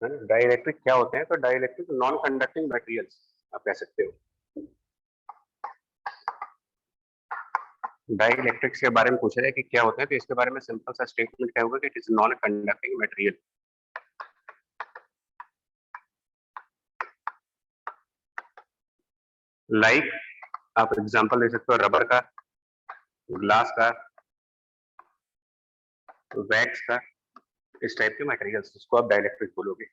Dielectric क्या होते हैं? तो डाइलेक्ट्रिक नॉन कंडक्टिंग मटेरियल्स आप कह सकते हो। डाइलेक्ट्रिक्स के बारे में पूछ रहे हैं कि क्या होता है, तो इसके बारे में सिंपल सा स्टेटमेंट क्या होगा कि it is non conducting material. Like आप एग्जांपल ले सकते हो रबर का, ग्लास का, वैक्स का, इस टाइप के मटेरियल्स, उसको आप डाइलेक्ट्रिक बोलोगे।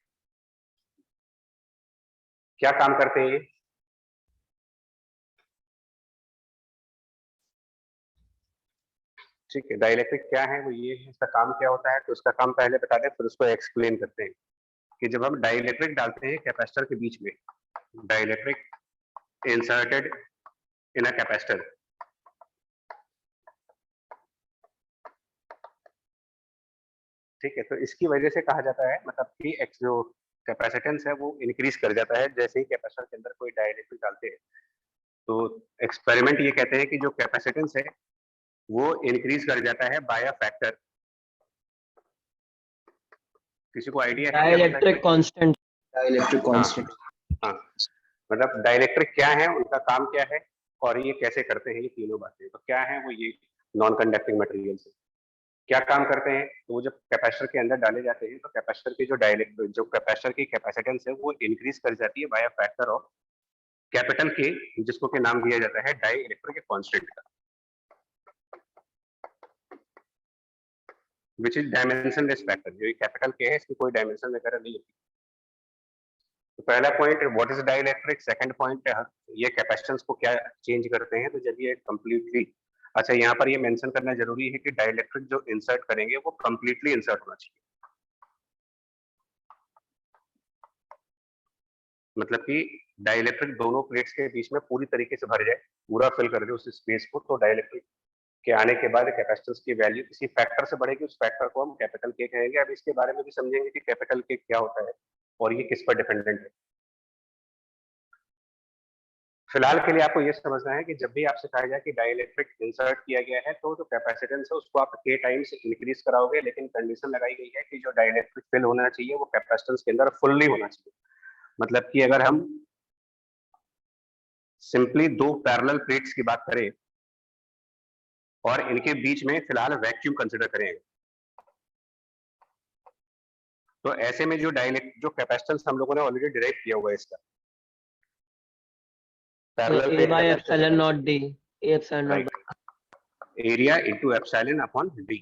क्या काम करते हैं ये? ठीक है, डाइलेक्ट्रिक क्या है, वो ये है, इसका काम क्या होता है, तो उसका काम पहले बता दें फिर उसको एक्सप्लेन करते हैं। कि जब हम डाइलेक्ट्रिक डालते हैं कैपेसिटर के बीच में, dielectric inserted in a capacitor, ठीक है, तो इसकी वजह से कहा जाता है मतलब कि जो कैपेसिटेंस है वो इंक्रीज कर जाता है जैसे ही कैपेसिटर के अंदर कोई डाइलेक्ट्रिक डालते हैं। तो एक्सपेरिमेंट ये कहते हैं कि जो कैपेसिटेंस है वो इंक्रीज कर जाता है बाय अ फैक्टर। किसी को आइडिया है क्या होता है? Dielectric constant. Dielectric constant. हाँ, मतलब डाइलेक्ट्रिक क्या है, उनका काम क्या है और ये कैसे करते हैं, ये तीनों बातें। तो क्या है वो, ये नॉन कंडक्टिंग मटेरियल से क्या काम करते हैं, तो वो जब कैपेसिटर के अंदर डाले जाते हैं तो कैपेसिटर की जो कैपेसिटर की कैपेसिटेंस है वो इंक्रीज कर जाती है by a factor of capital K, जिसको के नाम दिया जाता है डाई इलेक्ट्रिक कांस्टेंट का, विच इज डायमेंशनलेस फैक्टर। जो कैपिटल के है इसकी कोई डायमेंशन वगैरह नहीं होती। तो पहला point what is dielectric, second point ये कैपेसिटेंस को क्या चेंज करते हैं। तो जब ये कंप्लीटली, अच्छा यहाँ पर ये मेंशन करना जरूरी है कि डाइलेक्ट्रिक जो इंसर्ट करेंगे वो कंप्लीटली इंसर्ट होना चाहिए, मतलब कि डाइलेक्ट्रिक दोनों प्लेट्स के बीच में पूरी तरीके से भर जाए, पूरा फिल कर दे उस स्पेस को, तो डाइलेक्ट्रिक के आने के बाद कैपेसिटेंस की वैल्यू किसी फैक्टर से बढ़ेगी, उस फैक्टर को हम कैपिटल के कहेंगे। अब इसके बारे में भी समझेंगे कि कैपिटल के क्या होता है और ये किस पर डिपेंडेंट है। फिलहाल के लिए आपको ये समझना है कि जब भी आपसे कहा जाए कि डाइलेक्ट्रिक इंसर्ट किया गया है तो जो कैपेसिटेंस है उसको आप के टाइम से इंक्रीज कराओगे, लेकिन कंडीशन लगाई गई है कि जो डाइलेक्ट्रिक फिल होना चाहिए वो कैपेसिटेंस के अंदर फुल्ली होना चाहिए। मतलब कि अगर हम सिंपली दो पैरेलल प्लेट्स की बात करें और इनके बीच में फिलहाल वैक्यूम कंसिडर करें, तो ऐसे में जो कैपेसिटेंस हम लोगों ने ऑलरेडी डिराइव किया हुआ है इसका, parallel plate epsilon not D, epsilon not area into epsilon upon D.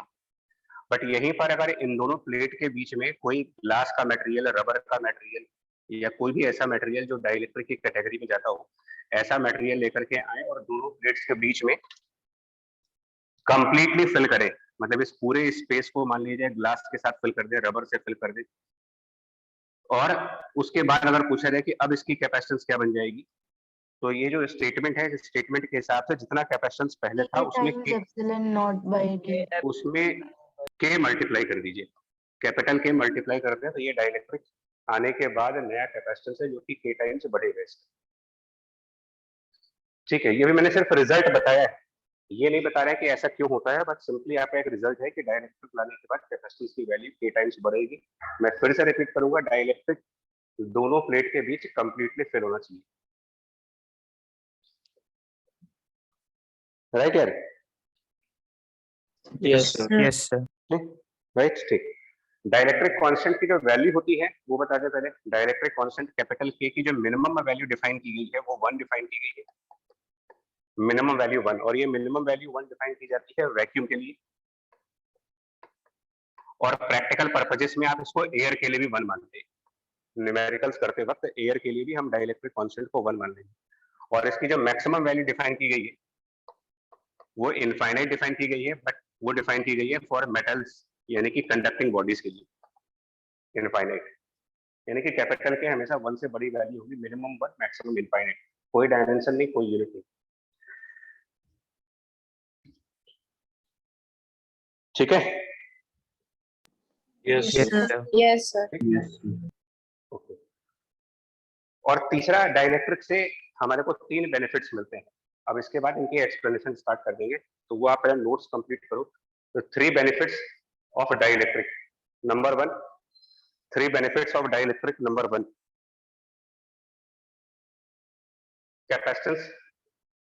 But यहीं पर अगर इन दोनों प्लेट के बीच में कोई ग्लास का मटेरियल, रबर का मटेरियल या कोई भी ऐसा मटेरियल जो डाइलेक्ट्रिक की कैटेगरी में जाता हो, ऐसा मटेरियल लेकर के आए और दोनों प्लेट्स के बीच में कंप्लीटली फिल करें, मतलब इस पूरे स्पेस को मान लीजिए ग्लास के साथ फिल कर दे, रबर से फिल कर दे, और उसके बाद अगर पूछा जाए कि अब इसकी कैपेसिटेंस क्या बन जाएगी, तो ये जो स्टेटमेंट है, इस स्टेटमेंट के हिसाब से जितना कैपेसिटेंस पहले था उसमें के मल्टीप्लाई कर दीजिए, कैपिटल के मल्टीप्लाई कर दें, तो ये डाइलेक्ट्रिक आने के बाद नया कैपेसिटेंस है जो कि के टाइम से बढ़ेगा इसका। ठीक है, ये भी मैंने सिर्फ रिजल्ट बताया है, ये नहीं बता रहा है कि ऐसा क्यों होता है, बट सिंपली आपका एक रिजल्ट है कि डाइलेक्ट्रिक लाने के बाद कैपेसिटेंस की वैल्यू के टाइम्स बढ़ेगी। मैं फिर से रिपीट करूंगा, डाइलेक्ट्रिक दोनों प्लेट के बीच कंप्लीटली फिल होना चाहिए, राइट यार? Yes sir. राइट, ठीक। डाइलेक्ट्रिक कांस्टेंट की जो वैल्यू होती है वो बता दें पहले। डाइलेक्ट्रिक कांस्टेंट कैपिटल के की जो मिनिमम वैल्यू डिफाइन की गई है वो 1 डिफाइन की गई है, मिनिमम वैल्यू 1, और ये मिनिमम वैल्यू 1 डिफाइन की जाती है वैक्यूम के लिए, और प्रैक्टिकल पर्पजेस में आप इसको एयर के लिए भी 1 मानते हैं। न्यूमेरिकल्स करते वक्त एयर के लिए भी हम डाइलेक्ट्रिक कांस्टेंट को 1 मान लेंगे। और इसकी जो मैक्सिमम वैल्यू डिफाइन की गई है वो इनफाइनाइट डिफाइन की गई है, बट वो डिफाइन की गई है फॉर मेटल्स, यानी कि कंडक्टिंग बॉडीज के लिए इनफाइनाइट, यानी कि कैपिटल के हमेशा 1 से बड़ी वैल्यू होगी, मिनिमम 1, मैक्सिमम इनफाइनाइट, कोई डायमेंशन नहीं, कोई यूनिट नहीं। ठीक है? Yes sir. Yes sir. Okay. और तीसरा, डाइलेक्ट्रिक से हमारे को 3 बेनिफिट्स मिलते हैं। अब इसके बाद इनकी एक्सप्लेनेशन स्टार्ट कर देंगे, तो वो आप पहले नोट्स कंप्लीट करो। तो 3 benefits of dielectric. Number one, three benefits of dielectric. Number one, capacitance.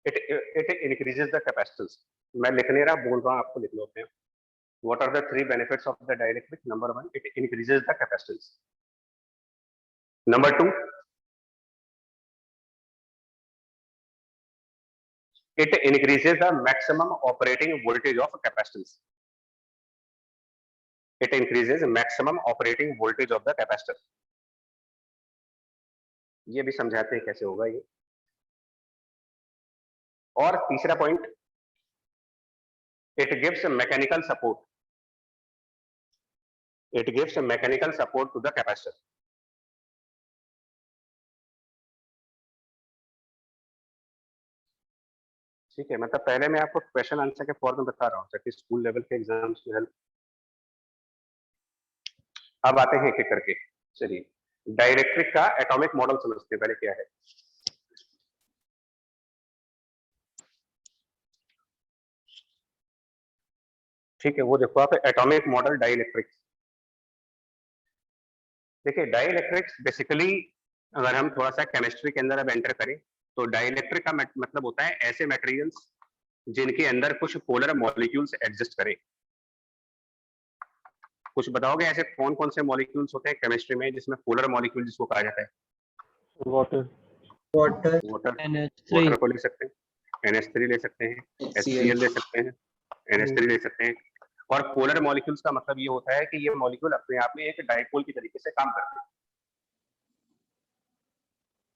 It increases the capacitance. मैं लिख नहीं रहा, बोल रहा हूँ, आपको लिख लो अपने। What are the three benefits of the dielectric? Number one, it increases the capacitance. Number two, it increases the maximum operating voltage of capacitance. It increases maximum operating voltage of the capacitor. ये भी समझाते हैं कैसे होगा ये। और तीसरा point, it gives mechanical support. It gives mechanical support to the capacitor. ठीक है, मतलब पहले मैं आपको क्वेश्चन आंसर के फॉर्म में बता रहा हूँ ताकि स्कूल लेवल के एग्जाम्स में हेल्प। अब आते हैं एक एक करके। चलिए, डाइलेक्ट्रिक का एटॉमिक मॉडल समझते हैं पहले क्या है। ठीक है, वो देखो आप, एटॉमिक मॉडल डाइलेक्ट्रिक। देखिए, डाइलेक्ट्रिक्स बेसिकली अगर हम थोड़ा सा केमिस्ट्री के अंदर अब एंटर करें तो डाइलेक्ट्रिक का मतलब होता है ऐसे मटेरियल्स जिनके अंदर कुछ पोलर मॉलिक्यूल्स एग्जिस्ट करें। कुछ बताओगे ऐसे कौन कौन से मॉलिक्यूल्स होते हैं केमिस्ट्री में जिसमें पोलर मॉलिक्यूल जिसको कहा जाता है? वाटर NH3 को ले सकते हैं, NH3 ले सकते हैं, HCl ले सकते हैं, NH3 ले सकते हैं। और पोलर मॉलिक्यूल्स का मतलब ये होता है कि ये मॉलिक्यूल अपने आप में एक डाइपोल की तरीके से काम करते हैं।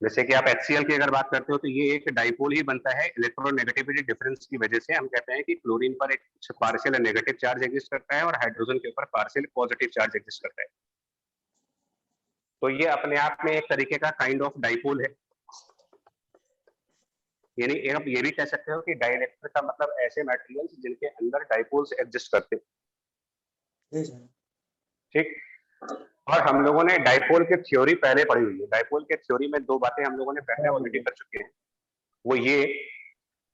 जैसे कि आप HCl की अगर बात करते हो तो ये एक डाइपोल ही बनता है इलेक्ट्रोनेगेटिविटी डिफरेंस की वजह से। हम कहते हैं कि क्लोरीन पर एक पार्शियल नेगेटिव चार्ज एग्जिस्ट करता है और हाइड्रोजन के ऊपर पार्शियल पॉजिटिव चार्ज एग्जिस्ट करता है। तो ये अपने आप में एक तरीके का काइंड ऑफ डाइपोल है। यानी आप ये भी कह सकते हो कि डाइलेक्ट्रिक का मतलब ऐसे मटेरियल्स जिनके अंदर डाइपोल्स एग्जिस्ट करते हैं। ठीक, और हम लोगों ने डाइपोल की थ्योरी पहले पढ़ी हुई है। डाइपोल के थ्योरी में दो बातें हम लोगों ने पहले ऑलरेडी कर चुके हैं। वो ये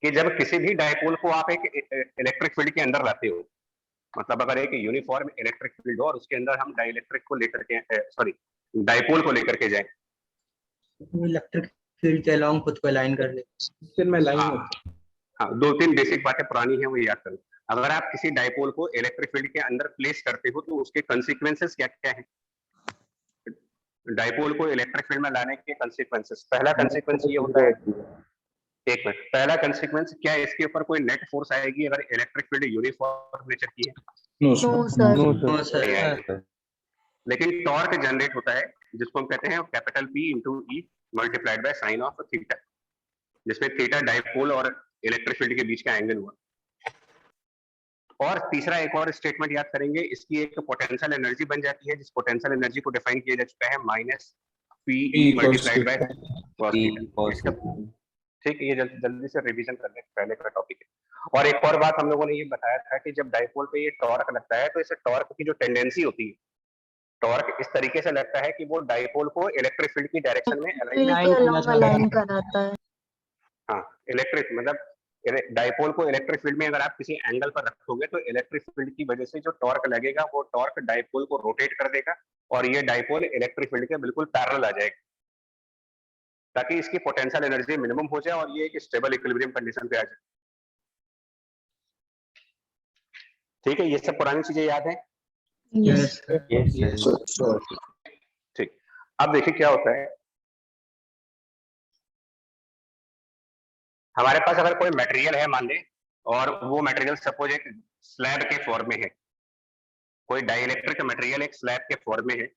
कि जब किसी भी डाइपोल को आप एक इलेक्ट्रिक फील्ड के अंदर लाते हो, मतलब अगर एक यूनिफॉर्म इलेक्ट्रिक फील्ड हो और उसके अंदर हम डाइलेक्ट्रिक को लेकर के सॉरी डाइपोल को लेकर के जाएं, इलेक्ट्रिक फील्ड के अलोंग खुद को अलाइन कर ले, फिर मैं लाइन हाँ, दो तीन बेसिक बातें पुरानी हैं वो याद करो। अगर आप किसी डाइपोल को इलेक्ट्रिक फील्ड के अंदर प्लेस करते हो तो उसके कंसीक्वेंसेस क्या क्या हैं? डाइपोल को इलेक्ट्रिक फील्ड में लाने के कंसीक्वेंसेस, पहला कंसीक्वेंस ये होता है, एक मिनट, पहला कंसीक्वेंस क्या है, इसके ऊपर कोई नेट फोर्स आएगी अगर इलेक्ट्रिक फील्ड यूनिफॉर्म नेचर की है? No sir. लेकिन टॉर्क जनरेट होता है जिसको हम कहते हैं capital P into E multiplied by sine of theta, जिसमें थीटा डाइपोल और इलेक्ट्रिक फील्ड के बीच का एंगल हुआ। और तीसरा एक और स्टेटमेंट याद करेंगे, इसकी एक पोटेंशियल एनर्जी बन जाती है जिस पोटेंशियल एनर्जी को डिफाइन किया जा चुका है minus PE multiplied by cos theta. ठीक है, ये जल्दी से रिवीजन कर ले, पहले का टॉपिक है। और एक और बात हम लोगों ने ये बताया था कि जब डाइपोल पे ये टॉर्क लगता है तो इस टॉर्क की जो टेंडेंसी होती है, टॉर्क इस तरीके से लगता है कि वो डाइपोल को इलेक्ट्रिक फील्ड की डायरेक्शन में अलाइन कराता है। हाँ, इलेक्ट्रिक मतलब डाइपोल को इलेक्ट्रिक फील्ड में अगर आप किसी एंगल पर रखोगे तो इलेक्ट्रिक फील्ड की वजह से जो टॉर्क लगेगा वो टॉर्क डाइपोल को रोटेट कर देगा और ये डाइपोल इलेक्ट्रिक फील्ड के बिल्कुल पैरेलल आ जाएगा ताकि इसकी पोटेंशियल एनर्जी मिनिमम हो जाए और ये एक स्टेबल इक्विलिब्रियम कंडीशन पे आ जाए। ठीक है, ये सब पुरानी चीजें याद है? यस ठीक, अब देखिए क्या होता है, हमारे पास अगर कोई मटेरियल है मान ले और वो मटेरियल सपोज एक स्लैब के फॉर्म में है, कोई डाइलेक्ट्रिक मटेरियल एक स्लैब के फॉर्म में है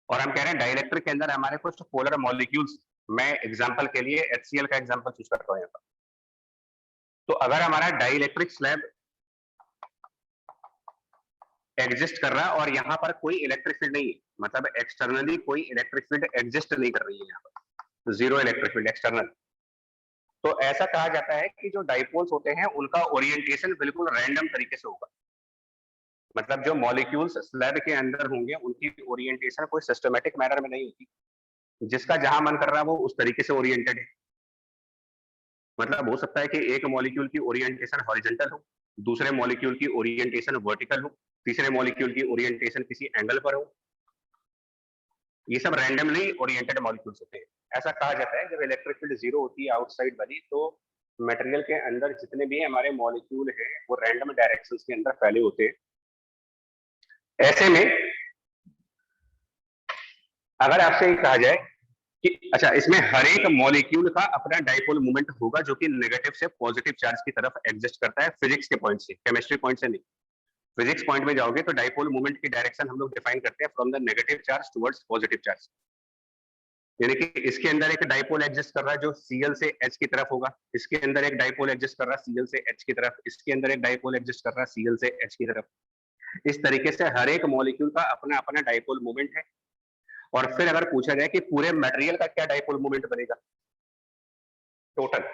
और हम कह रहे हैं डाइलेक्ट्रिक के अंदर हमारे कुछ पोलर मॉलिक्यूल्स, मैं एग्जांपल के लिए HCl का एग्जांपल चूज करता हूं यहाँ पर। तो अगर हमारा डाइलेक्ट्रिक स्लैब एग्जिस्ट कर रहा है और यहाँ पर कोई इलेक्ट्रिक फील्ड नहीं है, मतलब एक्सटर्नली कोई इलेक्ट्रिक फील्ड एग्जिस्ट नहीं कर रही है, यहाँ पर जीरो इलेक्ट्रिक फील्ड एक्सटर्नल, तो ऐसा कहा जाता है कि जो डाइपोल्स होते हैं उनका ओरिएंटेशन बिल्कुल रैंडम तरीके से होगा। मतलब जो मॉलिक्यूल्स स्लैब के अंदर होंगे उनकी ओरिएंटेशन कोई सिस्टमैटिक मैनर में नहीं होती, जिसका जहां मन कर रहा है वो उस तरीके से ओरिएंटेड है। मतलब हो सकता है कि एक मॉलिक्यूल की ओरिएंटेशन हॉरिजॉन्टल हो, दूसरे मॉलिक्यूल की ओरिएंटेशन वर्टिकल हो तीसरे मॉलिक्यूल की ओरिएंटेशन किसी एंगल पर हो। ये सब रैंडमली ओरिएंटेड मॉलिक्यूल्स होते हैं। ऐसा कहा जाता है जब इलेक्ट्रिक फील्ड जीरो होती है आउटसाइड वाली, तो मटेरियल के अंदर जितने भी हमारे मॉलिक्यूल हैं वो रैंडम डायरेक्शंस के अंदर फैले होते हैं। ऐसे में अगर आपसे ये कहा जाए कि अच्छा इसमें हर एक मॉलिक्यूल का अपना डाइपोल मोमेंट होगा जो कि नेगेटिव से पॉजिटिव चार्ज की तरफ एग्जिस्ट करता है फिजिक्स के पॉइंट से, केमिस्ट्री पॉइंट से नहीं। फिजिक्स पॉइंट में जाओगे तो डाइपोल मोमेंट की डायरेक्शन हम लोग डिफाइन करते हैं from the negative charge towards positive charge. यानी कि इसके अंदर एक डाइपोल एग्जिस्ट कर रहा है जो Cl से H की तरफ होगा, इसके अंदर एक डाइपोल एग्जिस्ट कर रहा है Cl से H की तरफ, इसके अंदर एक डाइपोल एग्जिस्ट कर रहा है Cl से H की तरफ। इस तरीके से हर एक मॉलिक्यूल का अपना अपना डाइपोल मोमेंट है। और फिर अगर पूछा जाए कि पूरे मटेरियल का क्या डाइपोल मोमेंट बनेगा टोटल,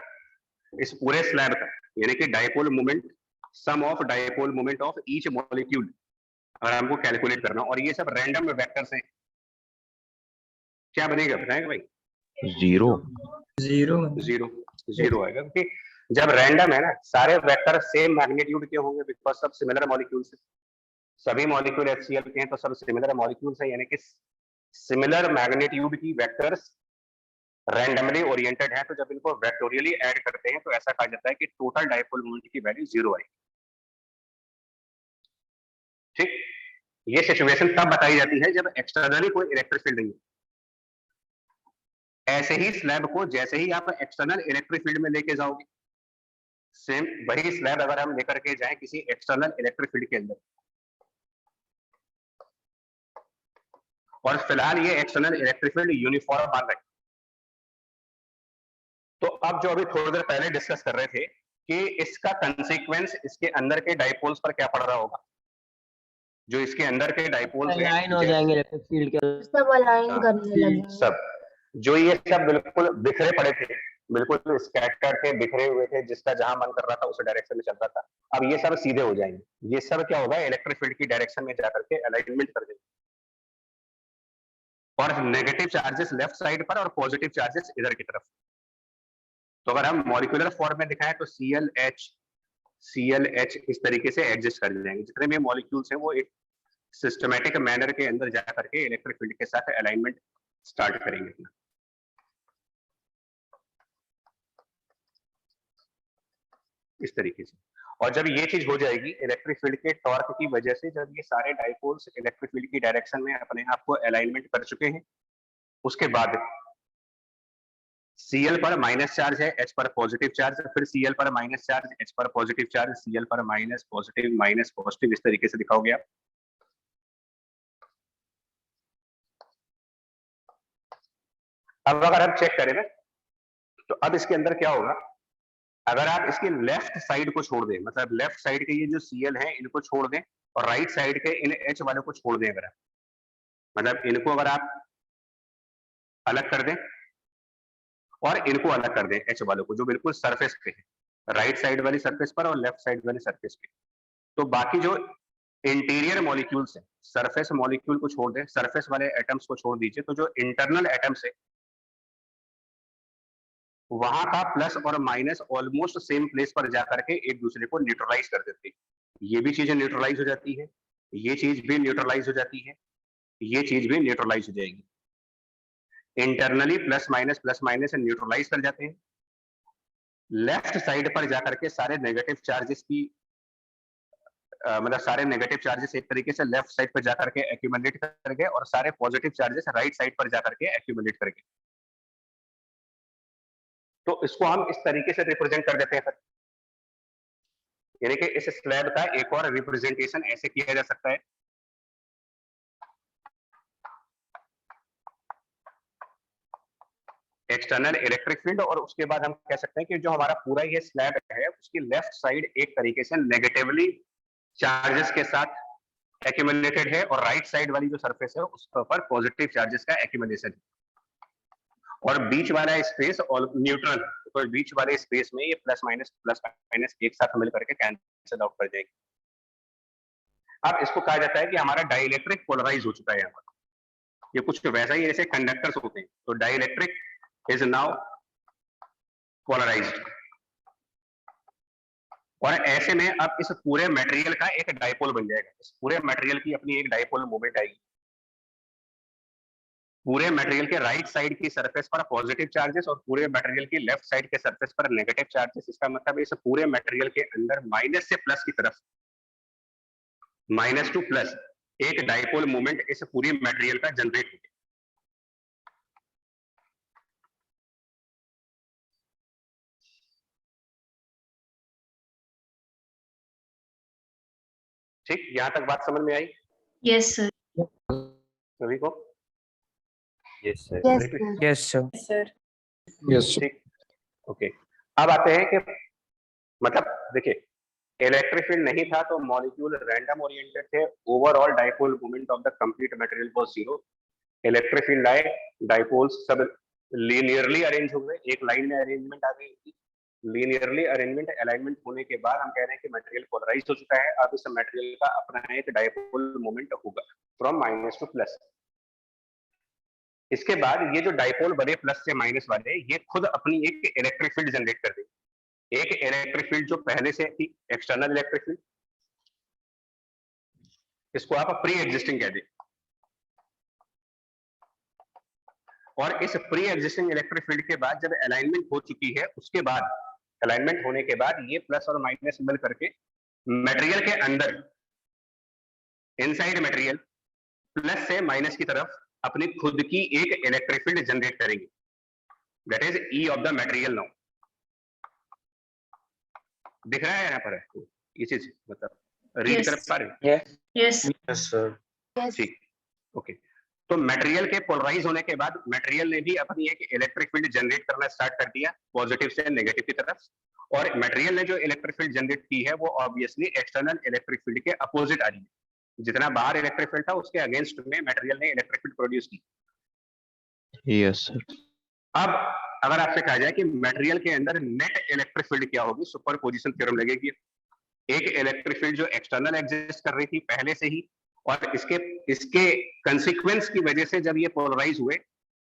इस पूरे स्लैब का, यानी कि dipole moment sum of dipole moment of each molecule अगर हमको कैलकुलेट करना, और ये सब रैंडम वेक्टर्स हैं, क्या बनेगा बताएंगे भाई? जीरो जीरो जीरो जीरो आएगा, क्योंकि जब रैंडम है ना सारे वेक्टर सेम मैग्नीट्यूड के होंगे बिकॉज सब सिमिलर मॉलिक्यूल्स हैं। सभी मॉलिक्यूल HCl के हैं तो सब सिमिलर मॉलिक्यूल्स हैं, यानी कि सिमिलर मैग्नीट्यूड की वेक्टर्स रैंडमली ओरिएंटेड है। तो जब इनको वेक्टोरियली ऐड करते हैं तो ऐसा कहा जाता है कि टोटल डाइपोल मोमेंट की वैल्यू जीरो आएगी। ठीक, ये सिचुएशन तब बताई जाती है जब एक्सटर्नली कोई इलेक्ट्रिक फील्ड नहीं है। ऐसे ही स्लैब को जैसे ही आप एक्सटर्नल इलेक्ट्रिक फील्ड में लेके जाओगे, सेम वही स्लैब अगर हम लेकर के जाएं किसी एक्सटर्नल इलेक्ट्रिक फील्ड के अंदर, और फिलहाल ये एक्सटर्नल इलेक्ट्रिक फील्ड यूनिफॉर्म मान रहे हैं, तो अब जो अभी थोड़ी देर पहले डिस्कस कर रहे थे कि इसका कंसीक्वेंस इसके अंदर के डाइपोल्स पर क्या पड़ रहा होगा। जो इसके अंदर के डाइपोल्स हैं अलाइन हो जाएंगे इलेक्ट्रिक फील्ड के। सब अलाइन हाँ, करने लगेंगे। सब जो ये सब बिल्कुल बिखरे पड़े थे, बिल्कुल स्कैटर थे, बिखरे हुए थे, जिसका जहां मन कर रहा था उस डायरेक्शन में चल रहा था, अब ये सब सीधे हो जाएंगे। ये सब क्या होगा, इलेक्ट्रिक फील्ड की डायरेक्शन में जाकर के अलाइनमेंट कर देंगे, और नेगेटिव चार्जेस लेफ्ट साइड पर और पॉजिटिव चार्जेस इधर की तरफ। तो अगर हम मॉलिक्यूलर फॉर्म में दिखाएं तो ClH इस तरीके से एडजस्ट कर जाएंगे। जितने भी मॉलिक्यूल्स हैं वो एक सिस्टमैटिक मैनर के अंदर जाकर के इलेक्ट्रिक फील्ड के साथ अलाइनमेंट स्टार्ट करेंगे अपना, इस तरीके से। और जब ये चीज हो जाएगी इलेक्ट्रिक फील्ड के टॉर्क की वजह से, जब ये सारे डाइपोल्स इलेक्ट्रिक फील्ड की डायरेक्शन में अपने आप को अलाइनमेंट कर चुके हैं, उसके बाद Cl पर माइनस चार्ज है, H पर पॉजिटिव चार्ज, फिर Cl पर माइनस चार्ज, H पर पॉजिटिव चार्ज, Cl पर माइनस पॉजिटिव, इस तरीके से दिखाओगे आप। अब अगर हम चेक करें ना, तो अब इसके अंदर क्या होगा, अगर आप इसके लेफ्ट साइड को छोड़ दें, मतलब लेफ्ट साइड के ये जो Cl है इनको छोड़ दें, और राइट साइड के इन H वाले को छोड़ दें, अगर आप मतलब इनको अगर आप अलग कर दें और इनको अलग कर दें, H वालों को जो बिल्कुल सरफेस पे है, राइट साइड वाली सरफेस पर और लेफ्ट साइड वाली सरफेस पे, तो बाकी जो इंटीरियर मॉलिक्यूल्स हैं, सरफेस मॉलिक्यूल को छोड़ दें, सरफेस वाले एटम्स को छोड़ दीजिए, तो जो इंटरनल एटम्स है वहां का प्लस और माइनस ऑलमोस्ट सेम प्लेस पर जाकर के एक दूसरे को न्यूट्रलाइज कर देते हैं। ये भी चीजें न्यूट्रलाइज हो जाती है, ये चीज भी न्यूट्रलाइज हो जाती है, ये चीज भी न्यूट्रलाइज हो जाएगी। इंटरनली प्लस माइनस न्यूट्रलाइज कर जाते हैं। लेफ्ट साइड पर जाकर के सारे नेगेटिव चार्जेस की मतलब सारे नेगेटिव चार्जेस एक तरीके से लेफ्ट साइड पर जाकर के एक्यूमुलेट कर गए, और सारे पॉजिटिव चार्जेस राइट साइड पर जाकर के एक्यूमुलेट कर गए। तो इसको हम इस तरीके से रिप्रेजेंट कर देते हैं सर, यानी कि इस स्लैब का एक और रिप्रेजेंटेशन ऐसे किया जा सकता है। एक्सटर्नल इलेक्ट्रिक फील्ड, और उसके बाद हम कह सकते हैं कि जो हमारा पूरा ये स्लैब है उसकी लेफ्ट साइड एक तरीके से नेगेटिवली चार्जेस के साथ एक्यूमुलेटेड है, और राइट साइड वाली जो सरफेस है उसके ऊपर पॉजिटिव चार्जेस का एक्यूमुलेशन है, और बीच वाला स्पेस और न्यूट्रल, तो बीच वाले स्पेस में ये प्लस माइनस एक साथ मिल करके कैंसिल आउट कर जाएगी। अब इसको कहा जाता है कि हमारा डाइइलेक्ट्रिक पोलराइज हो चुका है यहाँ पर। ये कुछ वैसा ही जैसे कंडक्टर्स होते हैं, तो डाइइलेक्ट्रिक इज नाउ पोलराइज्ड। और ऐसे में अब इस पूरे मटेरियल का एक डाइपोल बन जाएगा, इस पूरे मटेरियल की अपनी एक डाइपोल मूवमेंट आएगी। पूरे मटेरियल के राइट साइड की सरफेस पर पॉजिटिव चार्जेस और पूरे मटेरियल की लेफ्ट साइड के सरफेस पर नेगेटिव चार्जेस। इसका मतलब इस पूरे मटेरियल के अंदर माइनस से प्लस की तरफ, माइनस टू प्लस एक डाइपोल मूवमेंट इस पूरी मटेरियल का जनरेट होगी। ठीक, यहां तक बात समझ में आई? Yes sir. सभी को? Yes, sir. Yes, sir. Yes, sir. Sir Yes, sir. ठीक, ओके। अब आते हैं कि मतलब देखिए, इलेक्ट्रिक फील्ड नहीं था तो मॉलिक्यूल रैंडम ओरिएंटेड थे, overall dipole moment of the complete material was zero. Electric field आए, डाइपोल्स सब लीनियरली अरेंज हो गए, एक लाइन में अरेंजमेंट आ गई। लीनियरली अरेंजमेंट अलाइनमेंट होने के बाद हम कह रहे हैं कि मटेरियल पोलराइज हो चुका है। अब इस मटेरियल का अपना एक डाइपोल मोमेंट होगा फ्रॉम माइनस टू प्लस। इसके बाद ये जो डाइपोल बने प्लस से माइनस वाले, ये खुद अपनी एक इलेक्ट्रिक फील्ड जनरेट कर देंगे। एक इलेक्ट्रिक फील्ड जो पहले से थी, एक्सटर्नल इलेक्ट्रिक फील्ड, इसको आप प्री एग्जिस्टिंग कह दें। और इस प्री एग्जिस्टिंग इलेक्ट्रिक फील्ड के बाद जब अलाइनमेंट हो चुकी है, उसके बाद अलाइनमेंट होने के बाद ये प्लस और माइनस मिल करके मटेरियल के अंदर, इनसाइड मटेरियल, प्लस से माइनस की तरफ अपनी खुद की एक इलेक्ट्रिक फील्ड जनरेट करेंगे। That is E of the material now. दिख रहा है यहाँ पर है ये चीज, मतलब रीड Yes. कर पा रहे हैं? Yes Yes, sir. Yes. ठीक, ओके। तो मटेरियल के पोलराइज होने के बाद मटेरियल ने भी अपनी एक इलेक्ट्रिक फील्ड जनरेट करना स्टार्ट कर दिया, पॉजिटिव से नेगेटिव की तरफ। और मटेरियल ने जो इलेक्ट्रिक फील्ड जनरेट की है वो ऑब्वियसली एक्सटर्नल इलेक्ट्रिक फील्ड के अपोजिट आ रही है। जितना बाहर इलेक्ट्रिक फील्ड था उसके अगेंस्ट में मटेरियल ने इलेक्ट्रिक फील्ड प्रोड्यूस की। Yes, sir. अब अगर आपसे कहा जाए कि मटेरियल के अंदर नेट इलेक्ट्रिक फील्ड क्या होगी, सुपरपोजिशन थ्योरम लगेगी। एक इलेक्ट्रिक फील्ड जो एक्सटर्नल एग्जिस्ट कर रही थी पहले से ही, और इसके कंसीक्वेंस की वजह से जब ये पोलराइज हुए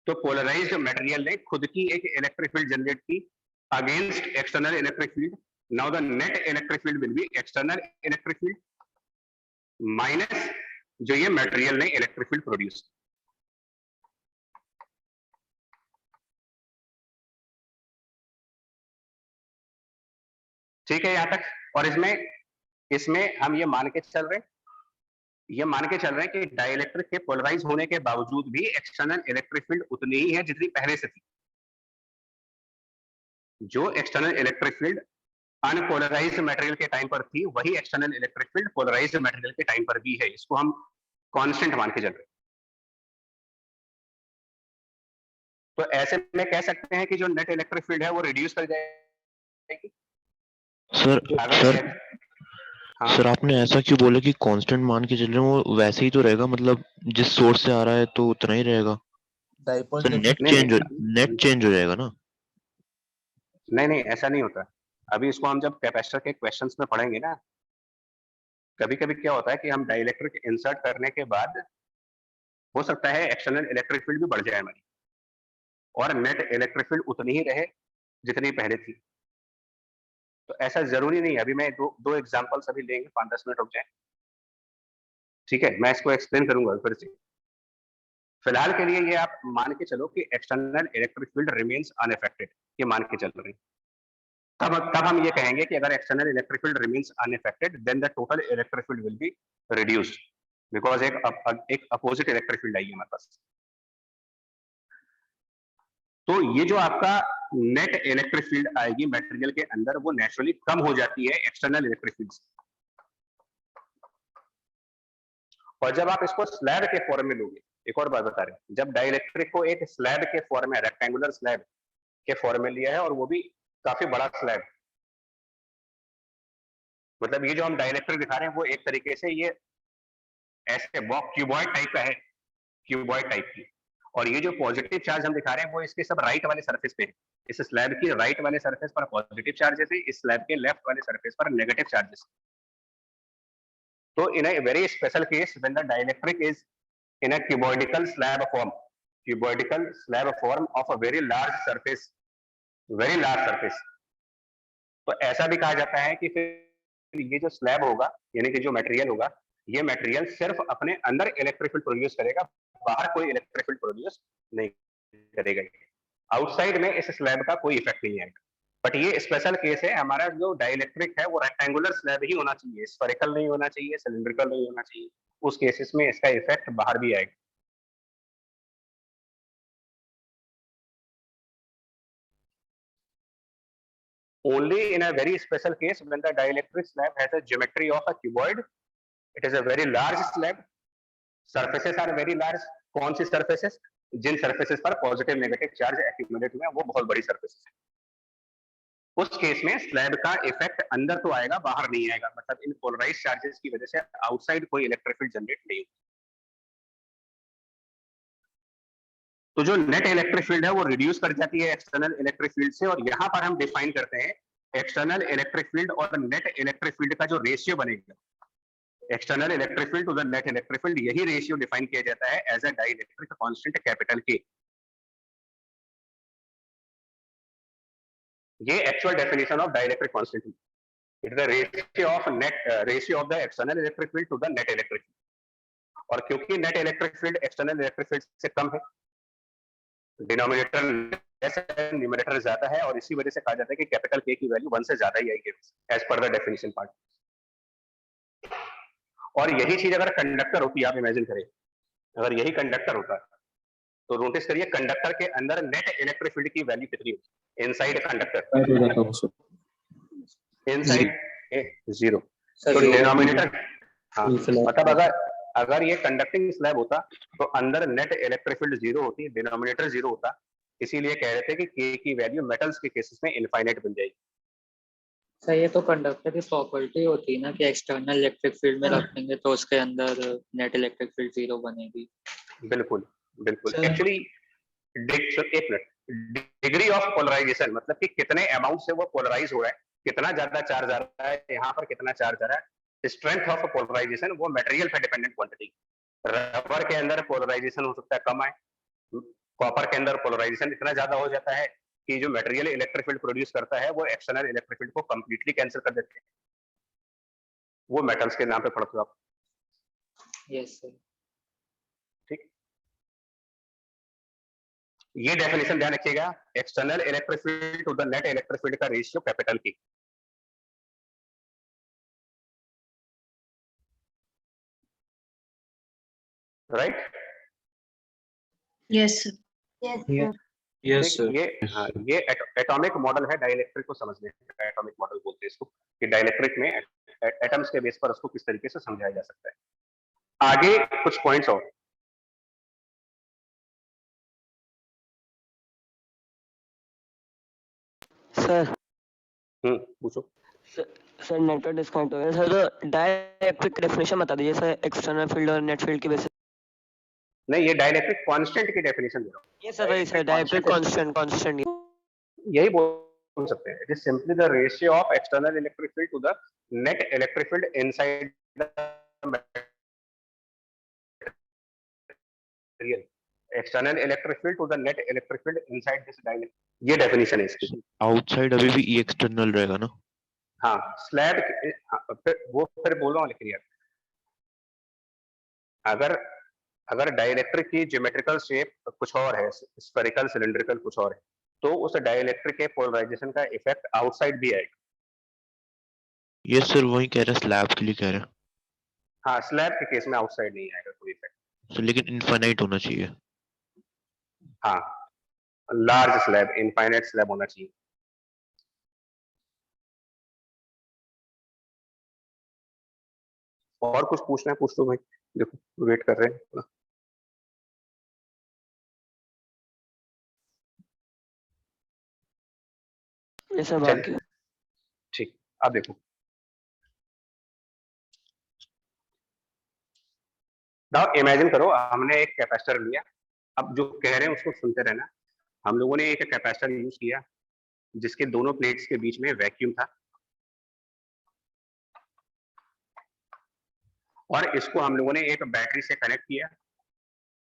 तो पोलराइज्ड मटेरियल ने खुद की एक इलेक्ट्रिक फील्ड जनरेट की against external electric field. Now the net electric field will B external electric field minus जो ये मटेरियल ने इलेक्ट्रिक फील्ड प्रोड्यूस। ठीक है यहां तक? और इसमें हम ये मान के चल रहे हैं कि डाइइलेक्ट्रिक के पोलराइज होने के बावजूद भी एक्सटर्नल इलेक्ट्रिक फील्ड उतनी ही है जितनी पहले से थी। जो external electric field unpolarized material के टाइम पर थी, वही external electric field polarized material के टाइम पर भी है। इसको हम कांस्टेंट मान के चल रहे हैं। तो ऐसे में कह सकते हैं कि जो नेट इलेक्ट्रिक फील्ड है वो रिड्यूस कर जाएगी। सर अगर हाँ, सर आपने ऐसा क्यों बोला कि कांस्टेंट मान के चल रहे हैं? वो वैसे ही तो रहेगा, मतलब जिस सोर्स से आ रहा है तो उतना ही रहेगा। सर नेट चेंज हो जाएगा ना? नहीं ऐसा नहीं होता। अभी इसको हम जब कैपेसिटर के क्वेश्चंस में पढ़ेंगे ना, कभी कभी क्या होता है कि हम डाइइलेक्ट्रिक इंसर्ट करने के बाद हो सकता है एक्सटर्नल इलेक्ट्रिक फील्ड भी बढ़ जाए हमारी, और नेट इलेक्ट्रिक फील्ड उतनी ही रहे जितनी पहले थी। तो ऐसा जरूरी नहीं है। अभी मैं दो एग्जांपल्स अभी लेंगे, 5-10 मिनट रुक जाए, ठीक है? मैं इसको एक्सप्लेन करूंगा फिर से। फिलहाल के लिए ये आप मान के चलो कि external electric field remains unaffected, ये मान के चल रहे हैं। तब हम ये कहेंगे कि अगर external electric field remains unaffected then the total electric field will be reduced, because एक अपोजिट इलेक्ट्रिक फील्ड आई है हमारे पास। तो ये जो आपका नेट इलेक्ट्रिक फील्ड आएगी मटेरियल के अंदर, वो नेचुरली कम हो जाती है एक्सटर्नल इलेक्ट्रिक फील्ड से। और जब आप इसको स्लैब के फॉर्म में लोगे, एक और बात बता रहे हैं, जब डाइइलेक्ट्रिक को एक स्लैब के फॉर्म में, रेक्टेंगुलर स्लैब के फॉर्म में लिया है, और वो भी काफी बड़ा स्लैब, मतलब ये जो हम डाइइलेक्ट्रिक दिखा रहे हैं वो एक तरीके से ये ऐसे बॉक्स क्यूबॉइड टाइप का है, क्यूबॉइड टाइप की। और ये जो पॉजिटिव चार्ज हम दिखा रहे हैं वो इसके सब राइट वाले सरफेस पे है। इस स्लैब की राइट वाले सरफेस पर पॉजिटिव चार्जेस है, इस स्लैब के लेफ्ट वाले सरफेस पर नेगेटिव चार्जेस। तो in a very special case when the dielectric is in a cuboidal slab form of a very large surface, तो ऐसा भी कहा जाता है कि फिर ये जो स्लैब होगा, यानी कि जो मटेरियल होगा, ये मटेरियल सिर्फ अपने अंदर इलेक्ट्रिक फील्ड प्रोड्यूस करेगा, बाहर कोई इलेक्ट्रिक फील्ड प्रोड्यूस नहीं करेगा। आउटसाइड में इस स्लैब का कोई इफेक्ट नहीं आएगा। बट ये स्पेशल केस है, हमारा जो डाइलेक्ट्रिक है वो रेक्टेंगुलर स्लैब ही होना चाहिए, स्फेरिकल नहीं होना चाहिए, सिलिंड्रिकल नहीं होना चाहिए। उस केसेस में इसका इफेक्ट बाहर भी आएगा। Only in a very special case when the dielectric slab has a geometry of a cuboid, it is a very large slab, surfaces are very large। कौन सी surfaces? जिन surfaces पर पॉजिटिव नेगेटिव चार्ज एक्यूमुलेट हुए हैं वो बहुत बड़ी surfaces है। उस case में स्लैब का इफेक्ट अंदर तो आएगा, बाहर नहीं आएगा। मतलब इन पोलराइज्ड चार्जेस की वजह से आउटसाइड कोई इलेक्ट्रिक फील्ड जनरेट नहीं होगा। तो जो नेट इलेक्ट्रिक फील्ड है वो रिड्यूस कर जाती है एक्सटर्नल इलेक्ट्रिक फील्ड से, और यहाँ पर हम डिफाइन करते हैं एक्सटर्नल इलेक्ट्रिक फील्ड और नेट इलेक्ट्रिक फील्ड का जो रेशियो बनेगा, external electric field to the net electric field, यही रेशियो डिफाइन किया जाता है as a dielectric constant capital K. ये actual definition of dielectric constant, it is the ratio of the external electric field to the net electric field. और क्योंकि net electric field external electric field से कम है, denominator less है, numerator ज्यादा है, और इसी वजह से कहा जाता है कि कैपिटल के की वैल्यू 1 से ज्यादा ही आएगी as per the definition part. और यही चीज अगर कंडक्टर होती है, आप इमेजिन करें अगर यही कंडक्टर होता तो नोटिस करिए कंडक्टर के अंदर नेट इलेक्ट्रिक फील्ड की वैल्यू कितनी होती है इनसाइड कंडक्टर? इनसाइड 0। तो डिनोमिनेटर, हाँ, मतलब अगर ये कंडक्टिंग स्लैब होता तो अंदर नेट इलेक्ट्रिक फील्ड 0 होती, डिनोमिनेटर 0 होता। इसीलिए कह रहे थे कि के की वैल्यू मेटल्स के केसेस में इनफाइनाइट बन जाएगी। सर ये तो कंडक्टर की प्रॉपर्टी होती है ना कि एक्सटर्नल इलेक्ट्रिक फील्ड में रखेंगे तो उसके अंदर नेट इलेक्ट्रिक फील्ड 0 बनेगी। बिल्कुल बिल्कुल। एक्चुअली एक मिनट, डिग्री ऑफ पोलराइजेशन मतलब कि कितने अमाउंट से वो पोलराइज हो रहा है, कितना ज्यादा चार्ज आ रहा है यहाँ पर, कितना चार्ज आ रहा है। स्ट्रेंथ ऑफ पोलराइजेशन वो मटेरियल पे डिपेंडेंट क्वांटिटी। रबर के अंदर पोलराइजेशन हो सकता है कम है, कॉपर के अंदर पोलराइजेशन इतना ज्यादा हो जाता है कि जो मटेरियल इलेक्ट्रिक फील्ड प्रोड्यूस करता है वो एक्सटर्नल इलेक्ट्रिक फील्ड को कंप्लीटली कैंसिल कर देते हैं। वो मेटल्स के नाम पे पढ़ते हो आप। Yes sir. ठीक, ये डेफिनेशन ध्यान रखिएगा, external electric field to the net electric field का ratio capital K. Right? Yes yes sir. ये एटॉमिक मॉडल है डाइलेक्ट्रिक को समझने का। एटॉमिक मॉडल बोलते हैं इसको कि डाइलेक्ट्रिक में एटम्स के बेस पर उसको किस तरीके से समझाया जा सकता है। आगे कुछ पॉइंट्स और सर पूछो। सर नेटवर्क डिस्कनेक्ट हो गया सर। तो डाइलेक्ट्रिक डेफिनेशन बता दीजिए सर, एक्सटर्नल फील्ड और नेट फील्ड की बेसिस। नहीं, ये डाइलेक्ट्रिक कांस्टेंट की डेफिनेशन दे रहा हूं। ये सर वही सर, डाइलेक्ट्रिक कांस्टेंट यही बोल सकते हैं। It is simply the ratio of external electric field to the net electric field inside the material. External electric field to the net electric field inside this dielectric. ये definition है इसकी। Outside अभी भी ई external रहेगा ना? हाँ, slab फिर बोल रहा हूँ, लेकिन यार अगर डाइलेक्ट्रिक की ज्योमेट्रिकल शेप कुछ और है, स्फेरिकल सिलिंड्रिकल कुछ और है, तो उस डाइलेक्ट्रिक के पोलराइजेशन का इफेक्ट आउटसाइड भी आएगा। ये सर वही कह रहे हैं, स्लैब के लिए कह रहे हैं। हाँ, स्लैब के केस में आउटसाइड नहीं आएगा कोई इफेक्ट। तो लेकिन इनफाइनाइट होना चाहिए। हाँ, लार्ज स्लैब, इनफाइनाइट स्लैब होना चाहिए। और कुछ पूछना है पूछ लो भाई, देखो वेट कर रहे हैं। ये सब बाकी है। ठीक, अब देखो नाउ इमेजिन करो हमने एक कैपेसिटर लिया। अब जो कह रहे हैं उसको सुनते रहना। हम लोगों ने एक कैपेसिटर यूज किया जिसके दोनों प्लेट्स के बीच में वैक्यूम था, और इसको हम लोगों ने एक बैटरी से कनेक्ट किया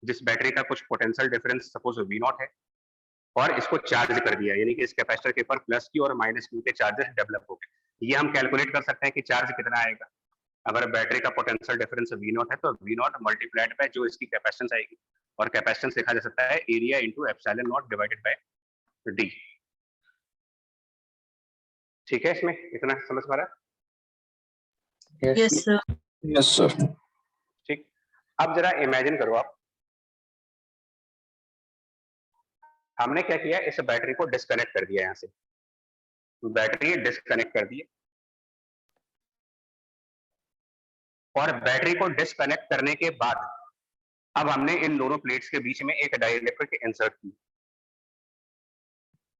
जिस बैटरी का कुछ पोटेंशियल डिफरेंस सपोज V0 है, और इसको चार्ज कर दिया, यानी कि इस कैपेसिटर के ऊपर प्लस क्यू और माइनस क्यू के चार्जेस डेवलप हो गए। ये हम कैलकुलेट कर सकते हैं कि चार्ज कितना आएगा। अगर बैटरी का पोटेंशियल डिफरेंस V0 है तो V0 मल्टीप्लाइड बाय जो इसकी कैपेसिटेंस आएगी, और कैपेसिटेंस लिखा जा सकता है area into epsilon not divided by D. ठीक है, इसमें इतना समझ पा रहा? Yes sir. Yes sir. ठीक, अब जरा इमेजिन करो आप, हमने क्या किया, इस बैटरी को डिस्कनेक्ट कर दिया, यहां से बैटरी डिस्कनेक्ट कर दी, और बैटरी को डिस्कनेक्ट करने के बाद अब हमने इन दोनों प्लेट्स के बीच में एक डाइलेक्ट्रिक इंसर्ट की।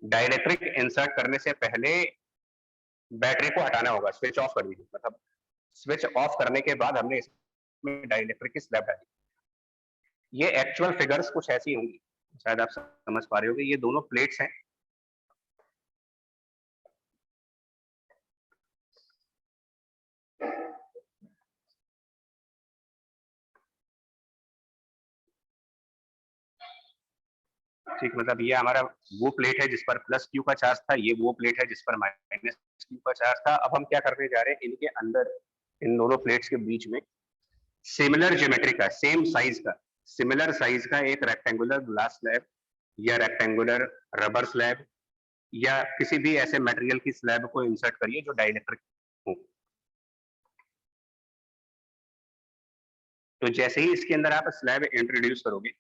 डाइलेक्ट्रिक इंसर्ट करने से पहले बैटरी को हटाना होगा, स्विच ऑफ कर दीजिए, मतलब स्विच ऑफ करने के बाद हमने इसमें डाइलेक्ट्रिक की स्लैब डाली। ये एक्चुअल फिगर्स कुछ ऐसी होंगी, शायद आप समझ पा रहे होंगे। ये दोनों प्लेट्स हैं, ठीक, मतलब ये हमारा वो प्लेट है जिस पर प्लस क्यू का चार्ज था, ये वो प्लेट है जिस पर माइनस क्यू का चार्ज था। अब हम क्या करने जा रहे हैं, इनके अंदर, इन दोनों प्लेट्स के बीच में सिमिलर ज्योमेट्री का, सेम साइज का, सिमिलर साइज का एक रेक्टेंगुलर ग्लास स्लैब या रेक्टेंगुलर रबर स्लैब या किसी भी ऐसे मटेरियल की स्लैब को इंसर्ट करिए जो डाइलेक्ट्रिक हो। तो जैसे ही इसके अंदर आप स्लैब इंट्रोड्यूस करोगे,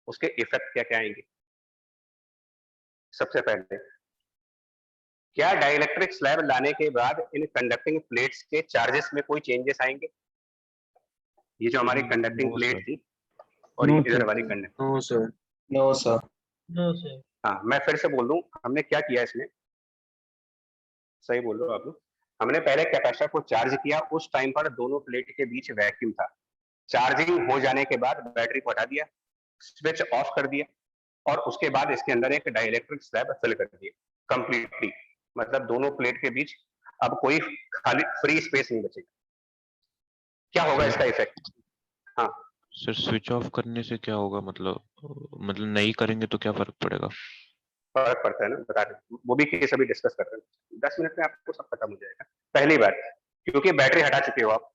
उसके इफेक्ट क्या क्या आएंगे? सबसे पहले, क्या डाइलेक्ट्रिक स्लैब लाने के बाद इन कंडक्टिंग प्लेट्स के चार्जेस में कोई चेंजेस आएंगे? ये जो हमारी कंडक्टिंग प्लेट थी और इधर वाली conducting, no sir. No sir. No sir. हाँ, मैं फिर से बोल दूं, हमने क्या किया इसमें, सही बोल रहे हो आप लोग। हमने पहले कैपेसिटर को चार्ज किया, उस टाइम पर दोनों प्लेट के बीच वैक्यूम था। चार्जिंग हो जाने के बाद बैटरी को हटा दिया, स्विच ऑफ कर दिया, और उसके बाद इसके अंदर एक डाइलेक्ट्रिक स्लैब फिल कर दिया कंप्लीटली। मतलब दोनों प्लेट के बीच अब कोई खाली फ्री स्पेस नहीं बचेगा। क्या होगा इसका इफेक्ट? हाँ सर, स्विच ऑफ करने से क्या होगा? मतलब नहीं करेंगे तो क्या फर्क पड़ेगा? फर्क पड़ता है ना, बता रहे, वो भी केस अभी डिस्कस कर रहे हैं। 10 मिनट में आपको सब खत्म हो जाएगा। पहली बात, क्योंकि बैटरी हटा चुके हो आप,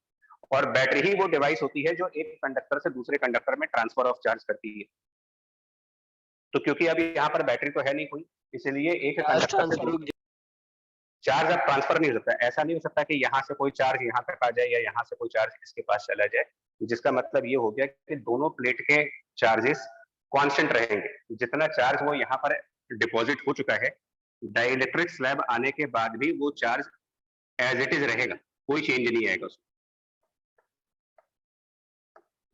और बैटरी ही वो डिवाइस होती है जो एक कंडक्टर से दूसरे कंडक्टर में ट्रांसफर ऑफ चार्ज करती है। तो क्योंकि अभी यहाँ पर बैटरी तो है नहीं कोई, इसलिए एक कंडक्टर से चार्ज अब ट्रांसफर नहीं हो सकता। ऐसा नहीं हो सकता कि यहाँ से कोई चार्ज यहाँ तक आ जाए या यहाँ से कोई चार्ज इसके पास चला जाए, जिसका मतलब ये हो गया कि दोनों प्लेट के चार्जेस कांस्टेंट रहेंगे। जितना चार्ज वो यहाँ पर डिपॉजिट हो चुका है, डाइलेक्ट्रिक स्लैब आने के बाद भी वो चार्ज एज इट इज रहेगा, कोई चेंज नहीं आएगा उसमें।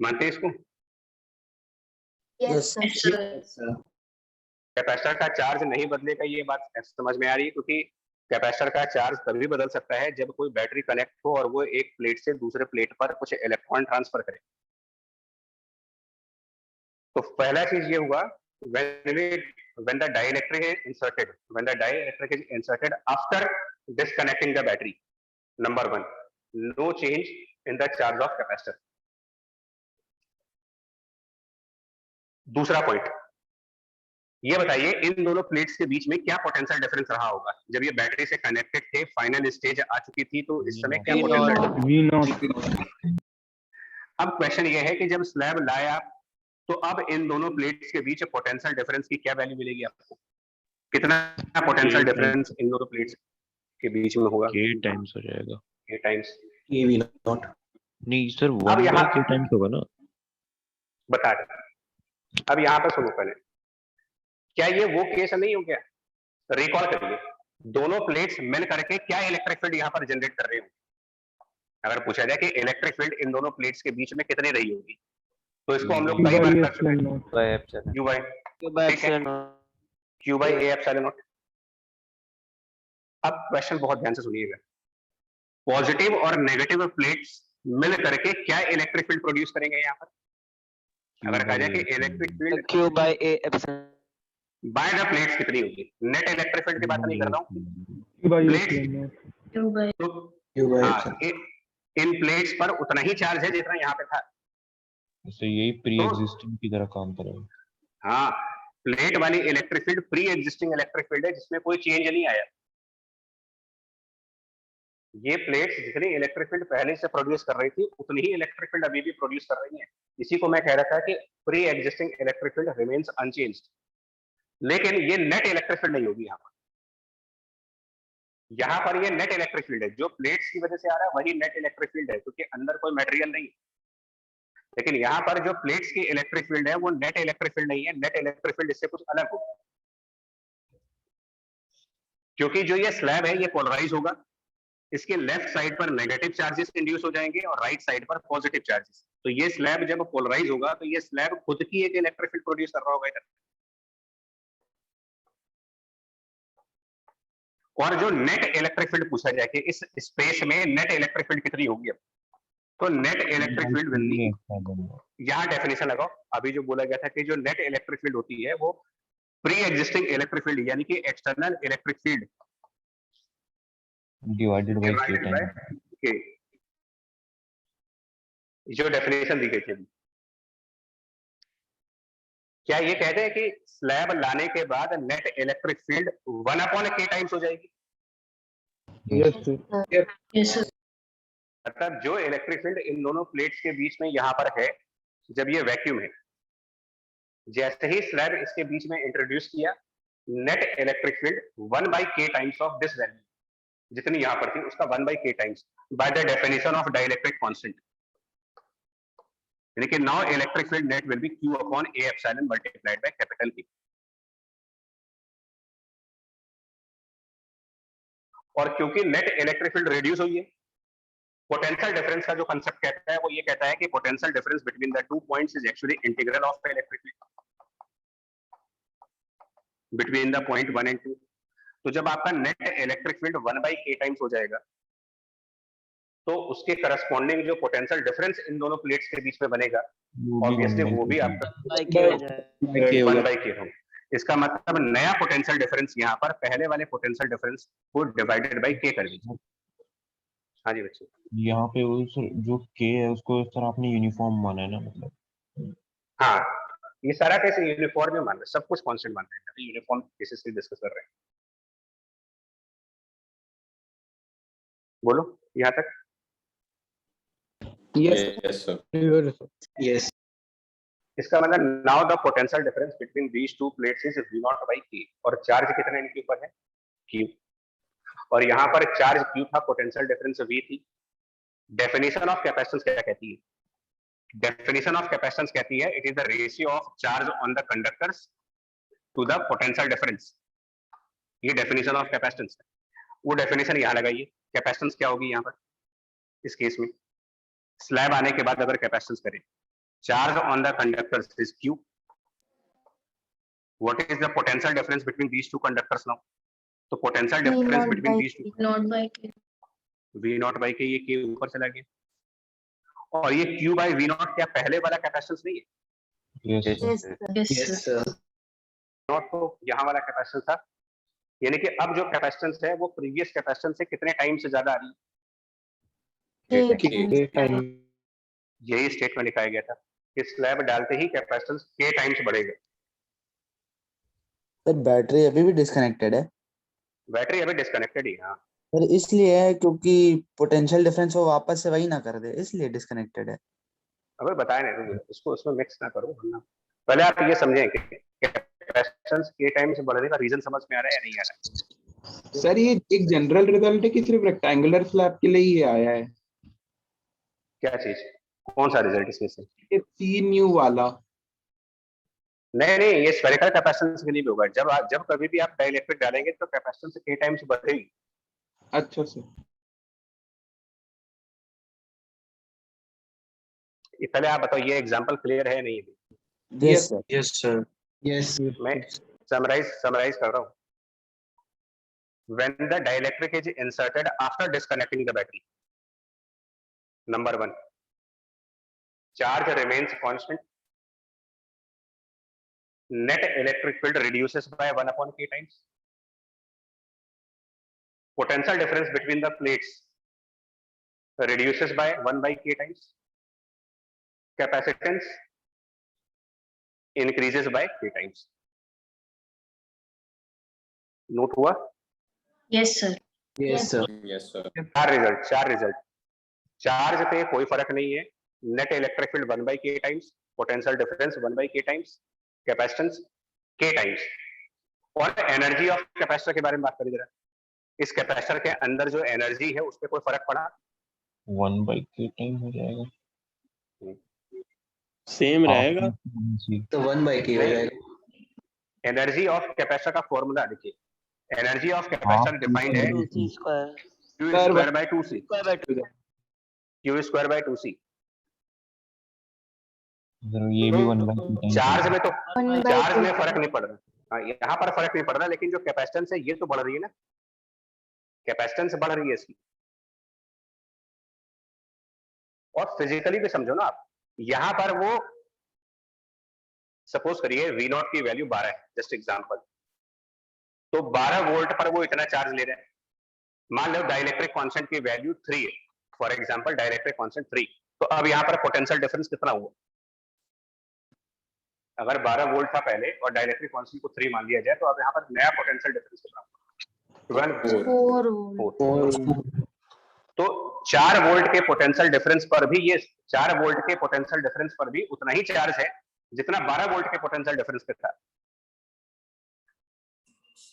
मानते हैं इसको? Yes sir. कैपेसिटर का चार्ज नहीं बदलेगा, ये बात समझ में आ रही है? क्योंकि कैपेसिटर का चार्ज तभी बदल सकता है जब कोई बैटरी कनेक्ट हो और वो एक प्लेट से दूसरे प्लेट पर कुछ इलेक्ट्रॉन ट्रांसफर करे। तो पहला चीज ये हुआ, when the dielectric is inserted after disconnecting the battery, number 1, no change in the charge of capacitor. दूसरा पॉइंट ये बताइए, इन दोनों प्लेट्स के बीच में क्या पोटेंशियल डिफरेंस रहा होगा जब ये बैटरी से कनेक्टेड थे, फाइनल स्टेज आ चुकी थी, तो इस समय क्या पोटेंशियल? अब क्वेश्चन ये है कि जब स्लैब लाया तो अब इन दोनों प्लेट्स के बीच पोटेंशियल डिफरेंस की क्या वैल्यू मिलेगी आपको? कितना पोटेंशियल डिफरेंस इन दोनों प्लेट्स के बीच में होगा? k टाइम्स हो जाएगा। k टाइम्स V0 नहीं सर, अब 1 यहाँ k टाइम्स होगा ना। बता रहे, अब यहाँ पर सुनो पहले, क्या ये वो केस नहीं हो गया? रिकॉल करिए, दोनों प्लेट्स मिल करके क्या इलेक्ट्रिक फील्ड यहाँ पर जनरेट कर रहे हो? अगर पूछा जाए कि इलेक्ट्रिक फील्ड इन दोनों प्लेट्स के बीच में कितनी रही होगी, तो इसको हम लोग कई बार कर चुके हैं, U by A epsilon not. अब क्वेश्चन बहुत ध्यान से सुनिएगा, पॉजिटिव और नेगेटिव प्लेट्स मिल करके क्या इलेक्ट्रिक फील्ड प्रोड्यूस करेंगे यहाँ पर? अगर कहा जाए कि electric field Q by A epsilon by the plates कितनी होगी? नेट इलेक्ट्रिक फील्ड की बात नहीं कर रहा हूँ, इन प्लेट्स पर उतना ही चार्ज है जितना यहाँ पे था। तो यही प्री एग्जिस्टिंग की तरह काम करेगा। हाँ, प्लेट वाली electric field pre existing electric field है जिसमें कोई चेंज नहीं आया। ये प्लेट्स जितनी इलेक्ट्रिक फील्ड पहले से प्रोड्यूस कर रही थी उतनी ही इलेक्ट्रिक फील्ड अभी भी प्रोड्यूस कर रही है। इसी को मैं कह रहा था कि pre existing electric field remains unchanged. लेकिन ये नेट इलेक्ट्रिक फील्ड नहीं होगी। यहाँ पर ये नेट इलेक्ट्रिक फील्ड है, जो प्लेट्स की वजह से आ रहा है वही नेट इलेक्ट्रिक फील्ड है, क्योंकि अंदर कोई मटेरियल नहीं। लेकिन यहाँ पर जो प्लेट्स की इलेक्ट्रिक फील्ड है वो नेट इलेक्ट्रिक फील्ड नहीं है, नेट इलेक्ट्रिक फील्ड इससे कुछ अलग होगा। क्योंकि जो ये स्लैब है ये पोलराइज होगा, इसके लेफ्ट साइड पर नेगेटिव चार्जेस इंड्यूस हो जाएंगे और राइट साइड पर पॉजिटिव चार्जेस। तो ये स्लैब जब पोलराइज होगा तो ये स्लैब खुद की एक इलेक्ट्रिक फील्ड प्रोड्यूस कर रहा होगा इधर। और जो नेट इलेक्ट्रिक फील्ड पूछा जाए कि इस स्पेस में नेट इलेक्ट्रिक फील्ड कितनी होगी, अब तो net electric field will B, यहाँ डेफिनेशन लगाओ। अभी जो बोला गया था कि जो नेट इलेक्ट्रिक फील्ड होती है वो प्री एग्जिस्टिंग इलेक्ट्रिक फील्ड यानी कि external electric field divided by के, जो डेफिनेशन दी गई थी। क्या ये कहते हैं कि स्लैब लाने के बाद net electric field 1/k times हो जाएगी? Yes, sir. मतलब जो इलेक्ट्रिक फील्ड इन दोनों प्लेट्स के बीच में यहाँ पर है, जब ये वैक्यूम है, जैसे ही स्लैब इसके बीच में इंट्रोड्यूस किया, net electric field 1/k times of this value, जितनी यहाँ पर थी उसका 1/k times, by the definition of dielectric constant. यानी कि now electric field net will be Q upon A epsilon multiplied by capital P। और क्योंकि नेट इलेक्ट्रिक फील्ड रिड्यूस हुई है, पोटेंशियल डिफरेंस का जो कांसेप्ट कहता है वो ये कहता है कि potential difference between the 2 points is actually integral of the electric field between the point 1 and 2। तो जब आपका net electric field 1/k times हो जाएगा तो उसके करस्पॉन्डिंग जो पोटेंशियल डिफरेंस इन दोनों प्लेट्स के बीच में बनेगा, ऑब्वियसली वो भी आपका 1/k होगा। इसका मतलब नया पोटेंशियल डिफरेंस यहाँ पर पहले वाले पोटेंशियल डिफरेंस को डिवाइडेड बाय k कर दीजिए। हाँ जी बच्चे, यहाँ पे उस जो k है उसको इस तरह आपने यूनिफॉर्म माना है ना, मतलब हाँ ये सारा कैसे यूनिफॉर्म में मान रहे हैं, सब कुछ कांस्टेंट मान रहे हैं, यूनिफॉर्म बेसिस पे डिस्कस कर रहे हैं। बोलो यहाँ तक। Yes, sir. Yes. इसका मतलब now the potential difference between these two plates is V0/k, और चार्ज कितना इनके ऊपर है, Q, और यहाँ पर चार्ज Q था, पोटेंशियल डिफरेंस V थी। डेफिनेशन ऑफ कैपेसिटेंस क्या कहती है? डेफिनेशन ऑफ कैपेसिटेंस कहती है it is the ratio of charge on the conductors to the potential difference. ये डेफिनेशन ऑफ कैपेसिटेंस है। वो डेफिनेशन यहाँ लगाइए। कैपेसिटेंस क्या होगी यहाँ पर इस केस में? स्लैब आने के बाद अगर कैपेसिटेंस करें, charge on the conductors is Q, what is the potential difference between these two conductors now? तो potential difference between these two V0/k, ये K ऊपर चला गया, और ये Q/V0 क्या पहले वाला कैपेसिटेंस नहीं है? Yes, Yes, sir. sir. Not तो यहाँ वाला कैपेसिटेंस था, यानी कि अब जो कैपेसिटेंस है वो प्रीवियस कैपेसिटेंस से कितने टाइम से ज्यादा आ रही है? यही स्टेट में लिखाया गया था कि स्लैब डालते ही कैपेसिटेंस k टाइम्स बढ़ेगा। सर बैटरी अभी भी डिस्कनेक्टेड है। बैटरी अभी डिस्कनेक्टेड ही, हाँ सर इसलिए है क्योंकि पोटेंशियल डिफरेंस वो वापस से वही ना कर दे, इसलिए डिस्कनेक्टेड है। अबे बताया नहीं इसको, उसमें मिक्स ना करो वरना। पहले आप ये समझें कि कैपेसिटेंस k टाइम से बढ़ने का रीजन समझ में आ रहा है या नहीं आ रहा? सर ये एक जनरल रिजल्ट है कि सिर्फ रेक्टेंगुलर स्लैब के लिए ही आया है? क्या चीज, कौन सा रिजल्ट इसमें से? ये C न्यू वाला। नहीं नहीं, ये स्फेरिकल कैपेसिटेंस के लिए भी होगा। जब कभी भी आप डाइलेक्ट्रिक डालेंगे तो कैपेसिटेंस k टाइम्स बढ़ेगी। अच्छा सर। पहले आप बताओ ये एग्जांपल क्लियर है नहीं? Yes sir. Yes, sir. Yes. मैं समराइज कर रहा हूँ। When the dielectric is inserted after disconnecting the battery, number 1, charge remains constant, net electric field reduces by 1/k times, potential difference between the plates reduces by 1/k times, capacitance increases by k times. Note हुआ? Yes, sir. Yes sir Yes, sir. चार result. Charge पे कोई फर्क नहीं है, net electric field 1/k times, potential difference 1/k times, capacitance k times. और energy of capacitor के बारे में बात करें जरा। इस कैपेसिटर के अंदर जो एनर्जी है उस पर कोई फर्क पड़ा? 1/k टाइम हो जाएगा, सेम रहेगा। तो 1/k हो जाएगा। एनर्जी ऑफ कैपेसिटर का फॉर्मूला देखिए, एनर्जी ऑफ कैपेसिटर डिफाइंड है q square q square by 2c, square by 2 q square by 2c। ये भी 1/k टाइम चार्ज में तो 1/2 चार्ज में फर्क नहीं पड़ रहा। हाँ, यहाँ पर फर्क नहीं पड़ रहा, लेकिन जो कैपेसिटेंस है ये तो बढ़ रही है ना, कैपेसिटेंस बढ़ रही है इसकी। और फिजिकली भी समझो ना आप, यहाँ पर वो सपोज करिए V0 की वैल्यू 12 है, जस्ट एग्जांपल, तो 12 वोल्ट पर वो इतना चार्ज ले रहे हैं। मान लो डाइलेक्ट्रिक कांस्टेंट की वैल्यू 3 है, फॉर एग्जांपल डाइलेक्ट्रिक कांस्टेंट 3, तो अब यहाँ पर पोटेंशियल डिफरेंस कितना हुआ? अगर 12 वोल्ट था पहले और डाइलेक्ट्रिक कांस्टेंट को 3 मान लिया जाए, तो अब यहाँ पर नया पोटेंशियल डिफरेंस कितना हुआ? 4 तो 4 वोल्ट के पोटेंशियल डिफरेंस पर भी ये 4 वोल्ट के पोटेंशियल डिफरेंस पर भी उतना ही चार्ज है जितना 12 वोल्ट के पोटेंशियल डिफरेंस पे था।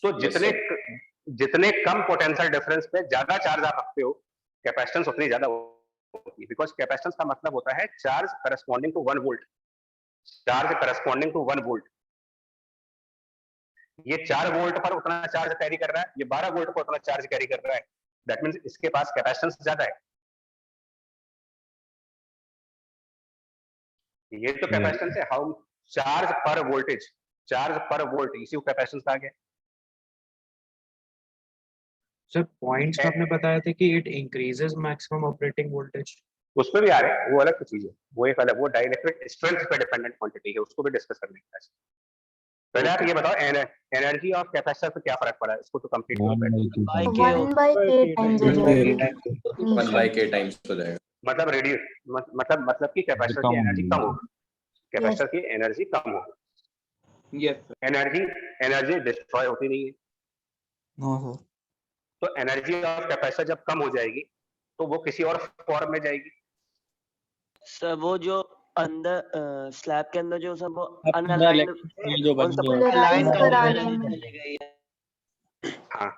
तो जितने कम पोटेंशियल डिफरेंस पे ज्यादा चार्ज आप रखते हो, कैपेसिटेंस उतनी ज्यादा होती है, बिकॉज कैपेसिटेंस का मतलब होता है charge corresponding to 1 volt, charge corresponding to 1 volt. ये 4 वोल्ट पर उतना चार्ज कैरी कर रहा है, ये 12 वोल्ट पर उतना चार्ज कैरी कर रहा है, दैट मींस इसके पास कैपेसिटेंस ज्यादा है। ये तो कैपेसिटेंस है, हाउ चार्ज पर वोल्टेज, चार्ज पर वोल्ट, इसी को कैपेसिटेंस कहा गया। सर पॉइंट्स तो आपने बताया था कि it increases maximum operating voltage, उस पे भी आ रहे हैं, वो अलग चीज है, वो एक अलग, वो डाइलेक्ट्रिक स्ट्रेंथ पे डिपेंडेंट क्वांटिटी है, उसको भी डिस्कस कर लेंगे। पहले आप ये बताओ एनर्जी ऑफ कैपेसिटर पे क्या फर्क पड़ा है, इसको तो कंप्लीट करो पहले। 1/k times हो जाएगा। 1/k टाइम्स हो जाएगा। मतलब रेडियस, मतलब कि कैपेसिटर की एनर्जी कम होगी, कैपेसिटर की एनर्जी कम होगी। यस एनर्जी डिस्ट्रॉय होती नहीं है। No sir. तो एनर्जी ऑफ कैपेसिटर जब कम हो जाएगी तो वो किसी और फॉर्म में जाएगी। सर वो जो अंदर स्लैब के अंदर जो सब वो अपना अनअलाइंड electric जो बनी है। अलाइन कराने करने में। चली गई है, हाँ,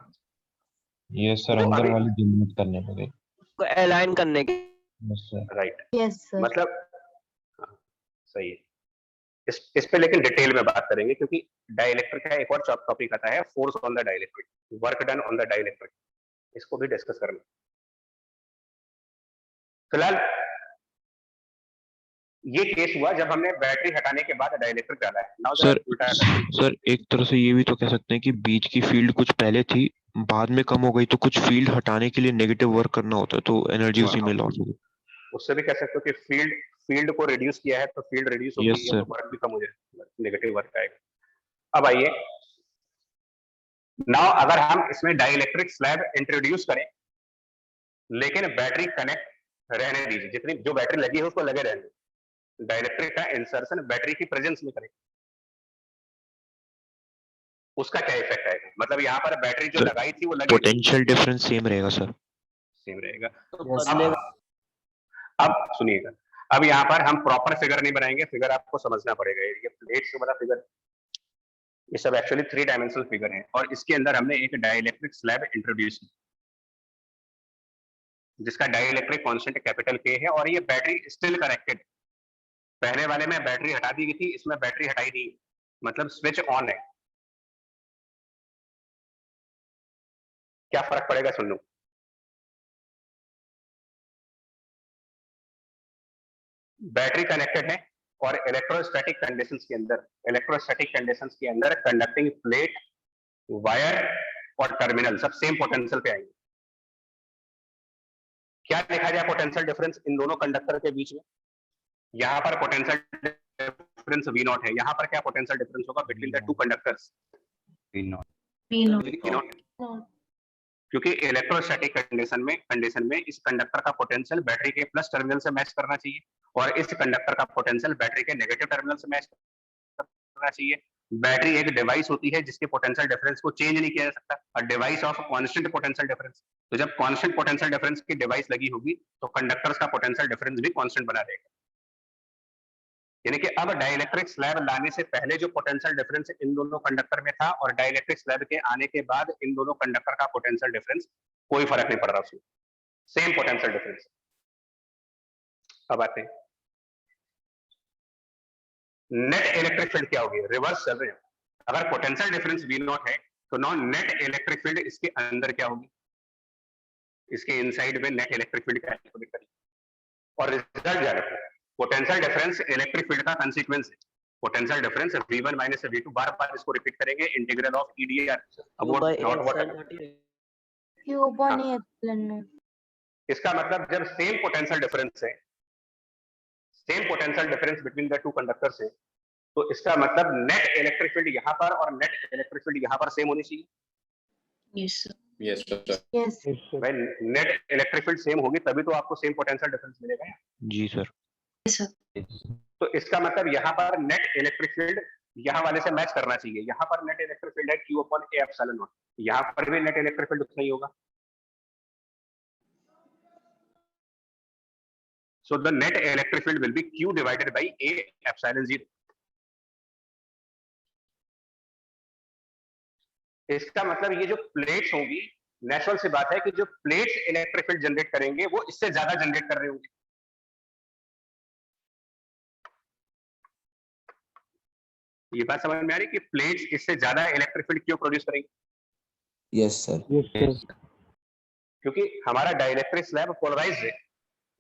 ये सर तो अंदर अभी- वाली डिलीट करने लगे। को अलाइन करने के। बस सर। Right, Yes, sir. मतलब हाँ, सही है। इस पे लेकिन डिटेल में बात करेंगे, क्योंकि डाइलेक्ट्रिक का एक और टॉपिक आता है, force on the dielectric, work done on the dielectric, इसको भी डिस्कस करना। फिलहाल ये केस हुआ जब हमने बैटरी हटाने के बाद डाइलेक्ट्रिक डाला है। नाउ सर एक तरह से ये भी तो कह सकते हैं कि बीच की फील्ड कुछ पहले थी, बाद में कम हो गई, तो कुछ फील्ड हटाने के लिए नेगेटिव वर्क करना होता है, तो एनर्जी उसी में लॉस होगी। उससे भी कह सकते हो कि फील्ड को रिड्यूस किया है, तो फील्ड रिड्यूस हो Yes, गई है, sir. तो वर्क भी कम हो जाएगा, नेगेटिव वर्क आएगा। अब आइए, नाउ अगर हम इसमें डाइलेक्ट्रिक स्लैब इंट्रोड्यूस करें, लेकिन बैटरी कनेक्ट रहने दीजिए, जितनी जो बैटरी लगी है उसको लगे रहने दीजिए, डाइलेक्ट्रिक का इंसर्शन बैटरी की प्रेजेंस में करें, उसका क्या इफेक्ट आएगा? मतलब यहाँ पर बैटरी जो Sir, लगाई थी वो लगी, पोटेंशियल डिफरेंस सेम रहेगा सर। सेम रहेगा। तो बदलेगा। अब सुनिएगा, अब यहाँ पर हम प्रॉपर फिगर नहीं बनाएंगे, फिगर आपको समझना पड़ेगा। ये प्लेट से बड़ा फिगर, ये सब एक्चुअली 3 डायमेंशनल फिगर है, और इसके अंदर हमने एक डाइलेक्ट्रिक स्लैब इंट्रोड्यूस की, जिसका डाइलेक्ट्रिक कांस्टेंट कैपिटल K है, और ये बैटरी स्टिल कनेक्टेड। पहले वाले में बैटरी हटा दी गई थी, इसमें बैटरी हटाई नहीं, मतलब स्विच ऑन है। क्या फर्क पड़ेगा सुन लो। बैटरी कनेक्टेड है, और इलेक्ट्रोस्टैटिक कंडीशंस के अंदर कंडक्टिंग प्लेट, वायर और टर्मिनल सब सेम पोटेंशियल पे आएंगे। क्या लिखा जाए पोटेंशियल डिफरेंस इन दोनों कंडक्टर के बीच में? यहाँ पर पोटेंशियल डिफरेंस V0 है, यहाँ पर क्या पोटेंशियल डिफरेंस होगा between the two conductors? V0. क्योंकि इलेक्ट्रोस्टैटिक कंडीशन में इस कंडक्टर का पोटेंशियल बैटरी के प्लस टर्मिनल से मैच करना चाहिए, और इस कंडक्टर का पोटेंशियल बैटरी के नेगेटिव टर्मिनल से मैच करना चाहिए। बैटरी एक डिवाइस होती है जिसके पोटेंशियल डिफरेंस को चेंज नहीं किया जा सकता, a device of constant potential difference. तो जब कांस्टेंट पोटेंशियल डिफरेंस की डिवाइस लगी होगी तो कंडक्टर्स का पोटेंशियल डिफरेंस भी कांस्टेंट बना रहेगा। यानी कि अब डाइलेक्ट्रिक स्लैब लाने से पहले जो पोटेंशियल डिफरेंस इन दोनों कंडक्टर में था और डाइलेक्ट्रिक स्लैब के आने के बाद इन दोनों कंडक्टर का पोटेंशियल डिफरेंस कोई फर्क नहीं पड़ रहा उसमें, सेम पोटेंशियल डिफरेंस। अब आते हैं नेट इलेक्ट्रिक फील्ड क्या होगी, रिवर्स चल रहे हैं। अगर पोटेंशियल डिफरेंस V नॉट है तो नॉन नेट इलेक्ट्रिक फील्ड इसके अंदर क्या होगी, इसके इनसाइड में नेट इलेक्ट्रिक फील्ड कैलकुलेट करिए और रिजल्ट याद रखो। पोटेंशियल डिफरेंस इलेक्ट्रिक फील्ड का कंसीक्वेंस है। Potential difference V1 minus V2, बार-बार इसको रिपीट करेंगे, integral of EDR about not what Q upon A epsilon naught. इसका मतलब जब सेम पोटेंशियल डिफरेंस है, same potential difference between the two conductors है, तो इसका मतलब नेट इलेक्ट्रिक फील्ड यहाँ पर और नेट इलेक्ट्रिक फील्ड यहाँ पर सेम होनी चाहिए। Yes, sir. Yes sir. Yes. भाई नेट इलेक्ट्रिक फील्ड सेम होगी तभी तो आपको सेम पोटेंशियल डिफरेंस मिलेगा। जी सर। Yes, sir. तो इसका मतलब यहाँ पर नेट इलेक्ट्रिक फील्ड यहाँ वाले से मैच करना चाहिए। यहाँ पर नेट इलेक्ट्रिक फील्ड है Q upon A epsilon not, यहाँ पर भी नेट इलेक्ट्रिक फील्ड उतना ही होगा। So the net electric field will be Q divided by A epsilon 0. इसका मतलब ये जो प्लेट्स होंगी, नेचुरल सी बात है कि जो प्लेट्स इलेक्ट्रिक फील्ड जनरेट करेंगे वो इससे ज्यादा जनरेट कर रहे होंगे। ये बात समझ में आ रही कि प्लेट्स इससे ज्यादा इलेक्ट्रिक फील्ड क्यों प्रोड्यूस करेंगे? Yes sir. क्योंकि हमारा डाइलेक्ट्रिक स्लैब पोलराइज्ड है,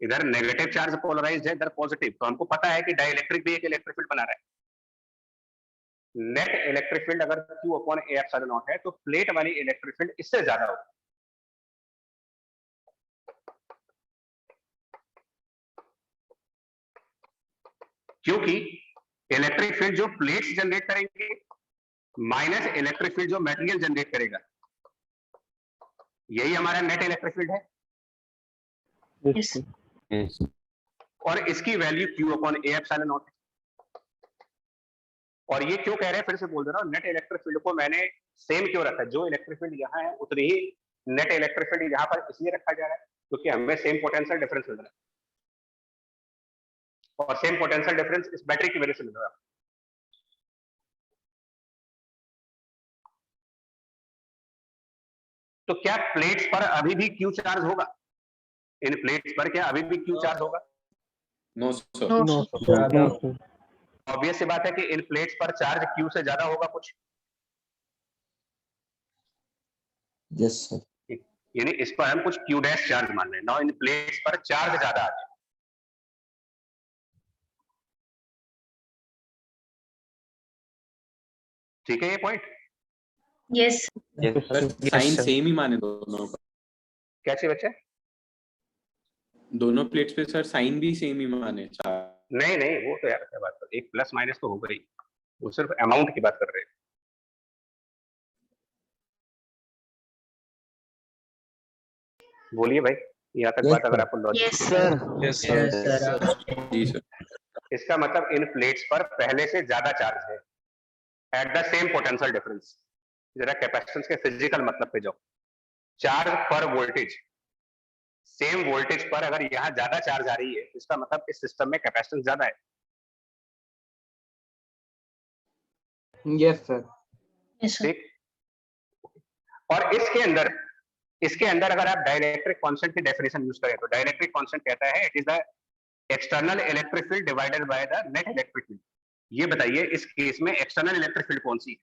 इधर नेगेटिव चार्ज पोलराइज्ड है, इधर पॉजिटिव, तो हमको पता है कि डाइलेक्ट्रिक भी एक इलेक्ट्रिक फील्ड बना रहा है। नेट इलेक्ट्रिक फील्ड अगर Q upon A epsilon not है तो प्लेट वाली इलेक्ट्रिक फील्ड इससे ज्यादा होगी। क्योंकि इलेक्ट्रिक फील्ड जो प्लेट्स जनरेट करेंगे माइनस इलेक्ट्रिक फील्ड जो मटेरियल जनरेट करेगा, यही हमारा नेट इलेक्ट्रिक फील्ड है। Yes. और इसकी value Q upon A epsilon not है। और ये क्यों कह रहे हैं, फिर से बोल दे रहा हूं, नेट इलेक्ट्रिक फील्ड को मैंने सेम क्यों रखा है, जो इलेक्ट्रिक फील्ड यहाँ है उतनी ही नेट इलेक्ट्रिक फील्ड यहाँ पर इसलिए रखा जा रहा है क्योंकि हमें सेम पोटेंशियल डिफरेंस मिल रहा है और सेम पोटेंशियल डिफरेंस इस बैटरी की वजह से मिल रहा है। तो क्या प्लेट्स पर अभी भी Q चार्ज होगा? इन प्लेट्स पर क्या अभी भी Q चार्ज होगा? No sir. No, sir. Obvious सी बात है कि इन प्लेट्स पर चार्ज Q से ज्यादा होगा कुछ, यस सर। यानी इस पर हम कुछ Q डैश चार्ज मान रहे हैं। नाउ इन प्लेट्स पर चार्ज ज्यादा आ गया। ठीक है ये point? Yes. Sir sign same ही माने दोनों का, कैसे बच्चे? दोनों प्लेट्स पे सर साइन भी सेम ही माने। नहीं नहीं, वो तो यार क्या बात कर, एक प्लस माइनस तो होगा ही, वो सिर्फ अमाउंट की बात कर रहे हैं। बोलिए भाई, यहाँ तक बात अगर आपको logic. Yes, sir. Yes Yes, sir. sir. जी सर। इसका मतलब इन प्लेट्स पर पहले से ज्यादा चार्ज है at the same potential difference. जरा कैपेसिटेंस के फिजिकल मतलब पे जाओ। चार्ज पर वोल्टेज, सेम वोल्टेज पर अगर यहाँ ज्यादा चार्ज आ रही है इसका मतलब इस सिस्टम में कैपेसिटेंस ज्यादा है। Yes, sir. Yes, sir. ठीक, और इसके अंदर अगर आप डाइलेक्ट्रिक कांस्टेंट की डेफिनेशन यूज करें तो डाइलेक्ट्रिक कांस्टेंट कहता है it is the external electric field divided by the net electric field. ये बताइए इस केस में एक्सटर्नल इलेक्ट्रिक फील्ड कौन सी है?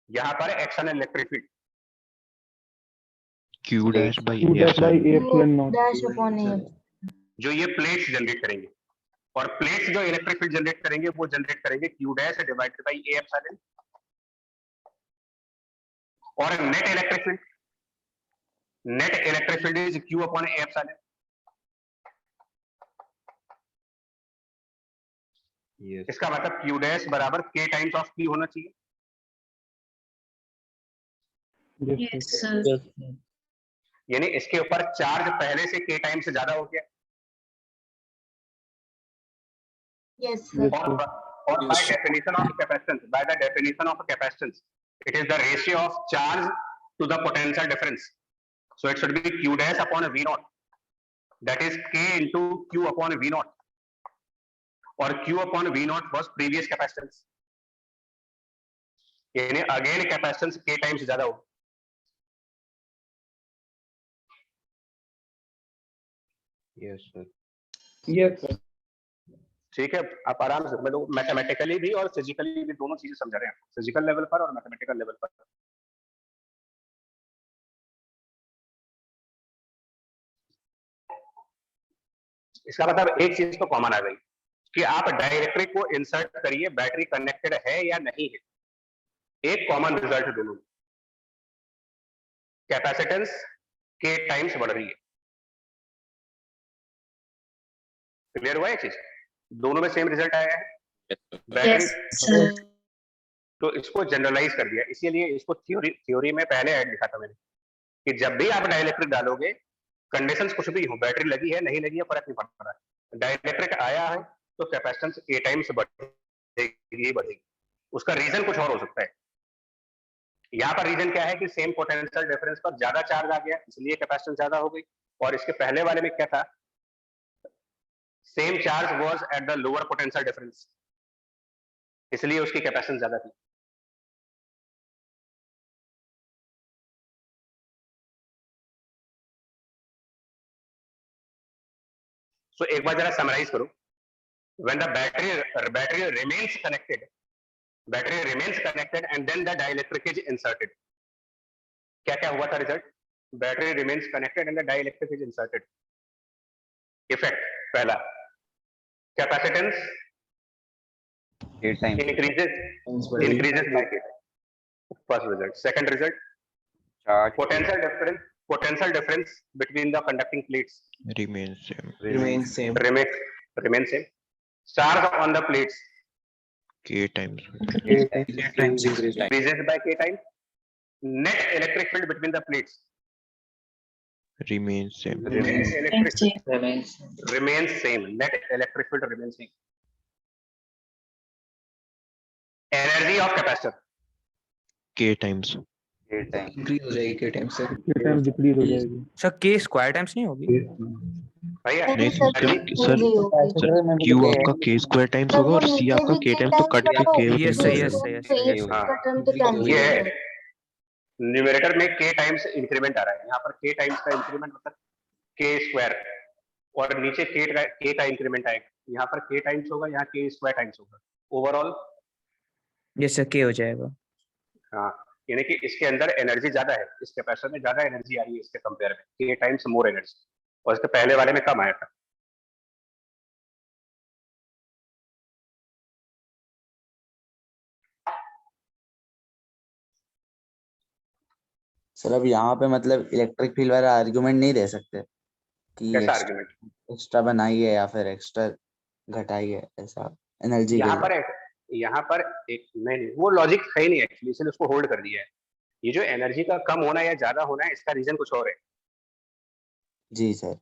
यहाँ पर external electric field Q dash by Q dash upon A. जो ये प्लेट्स जनरेट करेंगे, और प्लेट्स जो इलेक्ट्रिक फील्ड जनरेट करेंगे वो जनरेट करेंगे Q dash divided by A epsilon. और net electric field is Q upon A epsilon. इसका मतलब Q डैश बराबर K टाइम्स ऑफ Q होना चाहिए। Yes, sir. यानी इसके ऊपर चार्ज पहले से K टाइम से ज्यादा हो गया। Yes, sir. or by definition of capacitance, by the definition of capacitance, it is the ratio of charge to the potential difference. So it should be Q dash upon V naught. That is K into Q upon V naught. Or Q upon V naught was previous capacitance. यानी again capacitance K times ज्यादा हो. Yes, sir. Yes, sir. ठीक है, आप आराम से मतलब mathematically भी और फिजिकली भी दोनों चीजें समझा रहे हैं, फिजिकल लेवल पर और मैथमेटिकल लेवल पर. इसका मतलब एक चीज तो कॉमन आ गई कि आप डाइलेक्ट्रिक को इंसर्ट करिए, बैटरी कनेक्टेड है या नहीं है, एक कॉमन रिजल्ट दोनों में, कैपेसिटेंस के टाइम्स बढ़ रही है. क्लियर हुआ ये चीज? दोनों में सेम रिजल्ट आया है. Battery Yes, sir. तो इसको जनरलाइज कर दिया, इसीलिए इसको थ्योरी में पहले ऐड लिखा था मैंने कि जब भी आप डाइलेक्ट्रिक डालोगे, कंडीशंस कुछ भी हो, बैटरी लगी है नहीं लगी है फर्क नहीं पड़ रहा है, डाइलेक्ट्रिक आया है तो कैपेसिटेंस ए टाइम्स बढ़ेगी बढ़ेगी. उसका रीजन कुछ और हो सकता है. यहाँ पर रीजन क्या है कि सेम पोटेंशियल डिफरेंस पर ज्यादा चार्ज आ गया इसलिए कैपेसिटेंस ज्यादा हो गई, और इसके पहले वाले में क्या था, same charge was at the lower potential difference इसलिए उसकी कैपेसिटेंस ज्यादा थी. So एक बार जरा समराइज करो. When the battery remains connected, and then the dielectric is inserted. क्या क्या हुआ था result? Battery remains connected and the dielectric is inserted. Effect पहला, capacitance increases by K. First result. Second result, potential difference between the conducting plates remains same. Remains same. Remains same. Charge on the plates K times. increases by K times. Net electric field between the plates Remains same. remains electric field Remains. remains same. Net electric field remains same. Energy of capacitor K times. Increase हो जाएगी K time से. K time decrease हो जाएगी. Sir के square times नहीं होगी? भैया नहीं सर Q आपका K स्क्वायर टाइम्स होगा और C आपका K टाइम्स तो कट के K yes sir yes sir yes हाँ, ये है न्यूमरेटर में K टाइम्स इंक्रीमेंट आ रहा है, यहाँ पर K टाइम्स का इंक्रीमेंट मतलब K स्क्वायर, और नीचे K का इंक्रीमेंट आएगा, यहाँ पर K टाइम्स होगा, यहाँ K स्क्वायर टाइम्स होगा. ओवरऑल यस सर के हो जाएगा. हाँ, यानी कि इसके अंदर एनर्जी ज्यादा है, इस कैपेसिटर में ज्यादा एनर्जी आ रही है इसके कंपेयर में, K टाइम्स मोर एनर्जी, और इसके पहले वाले में कम आया था. सर अब यहाँ पे मतलब इलेक्ट्रिक फील्ड वाला आर्गुमेंट नहीं दे सकते कि कैसा आर्गुमेंट? एक्स्ट्रा बनाई है या फिर एक्स्ट्रा घटाई है, ऐसा एनर्जी यहाँ पर एक नहीं, वो लॉजिक है ही नहीं एक्चुअली, इसलिए उसको होल्ड कर दिया है. ये जो एनर्जी का कम होना या ज्यादा होना है, इसका रीजन कुछ और है. जी सर.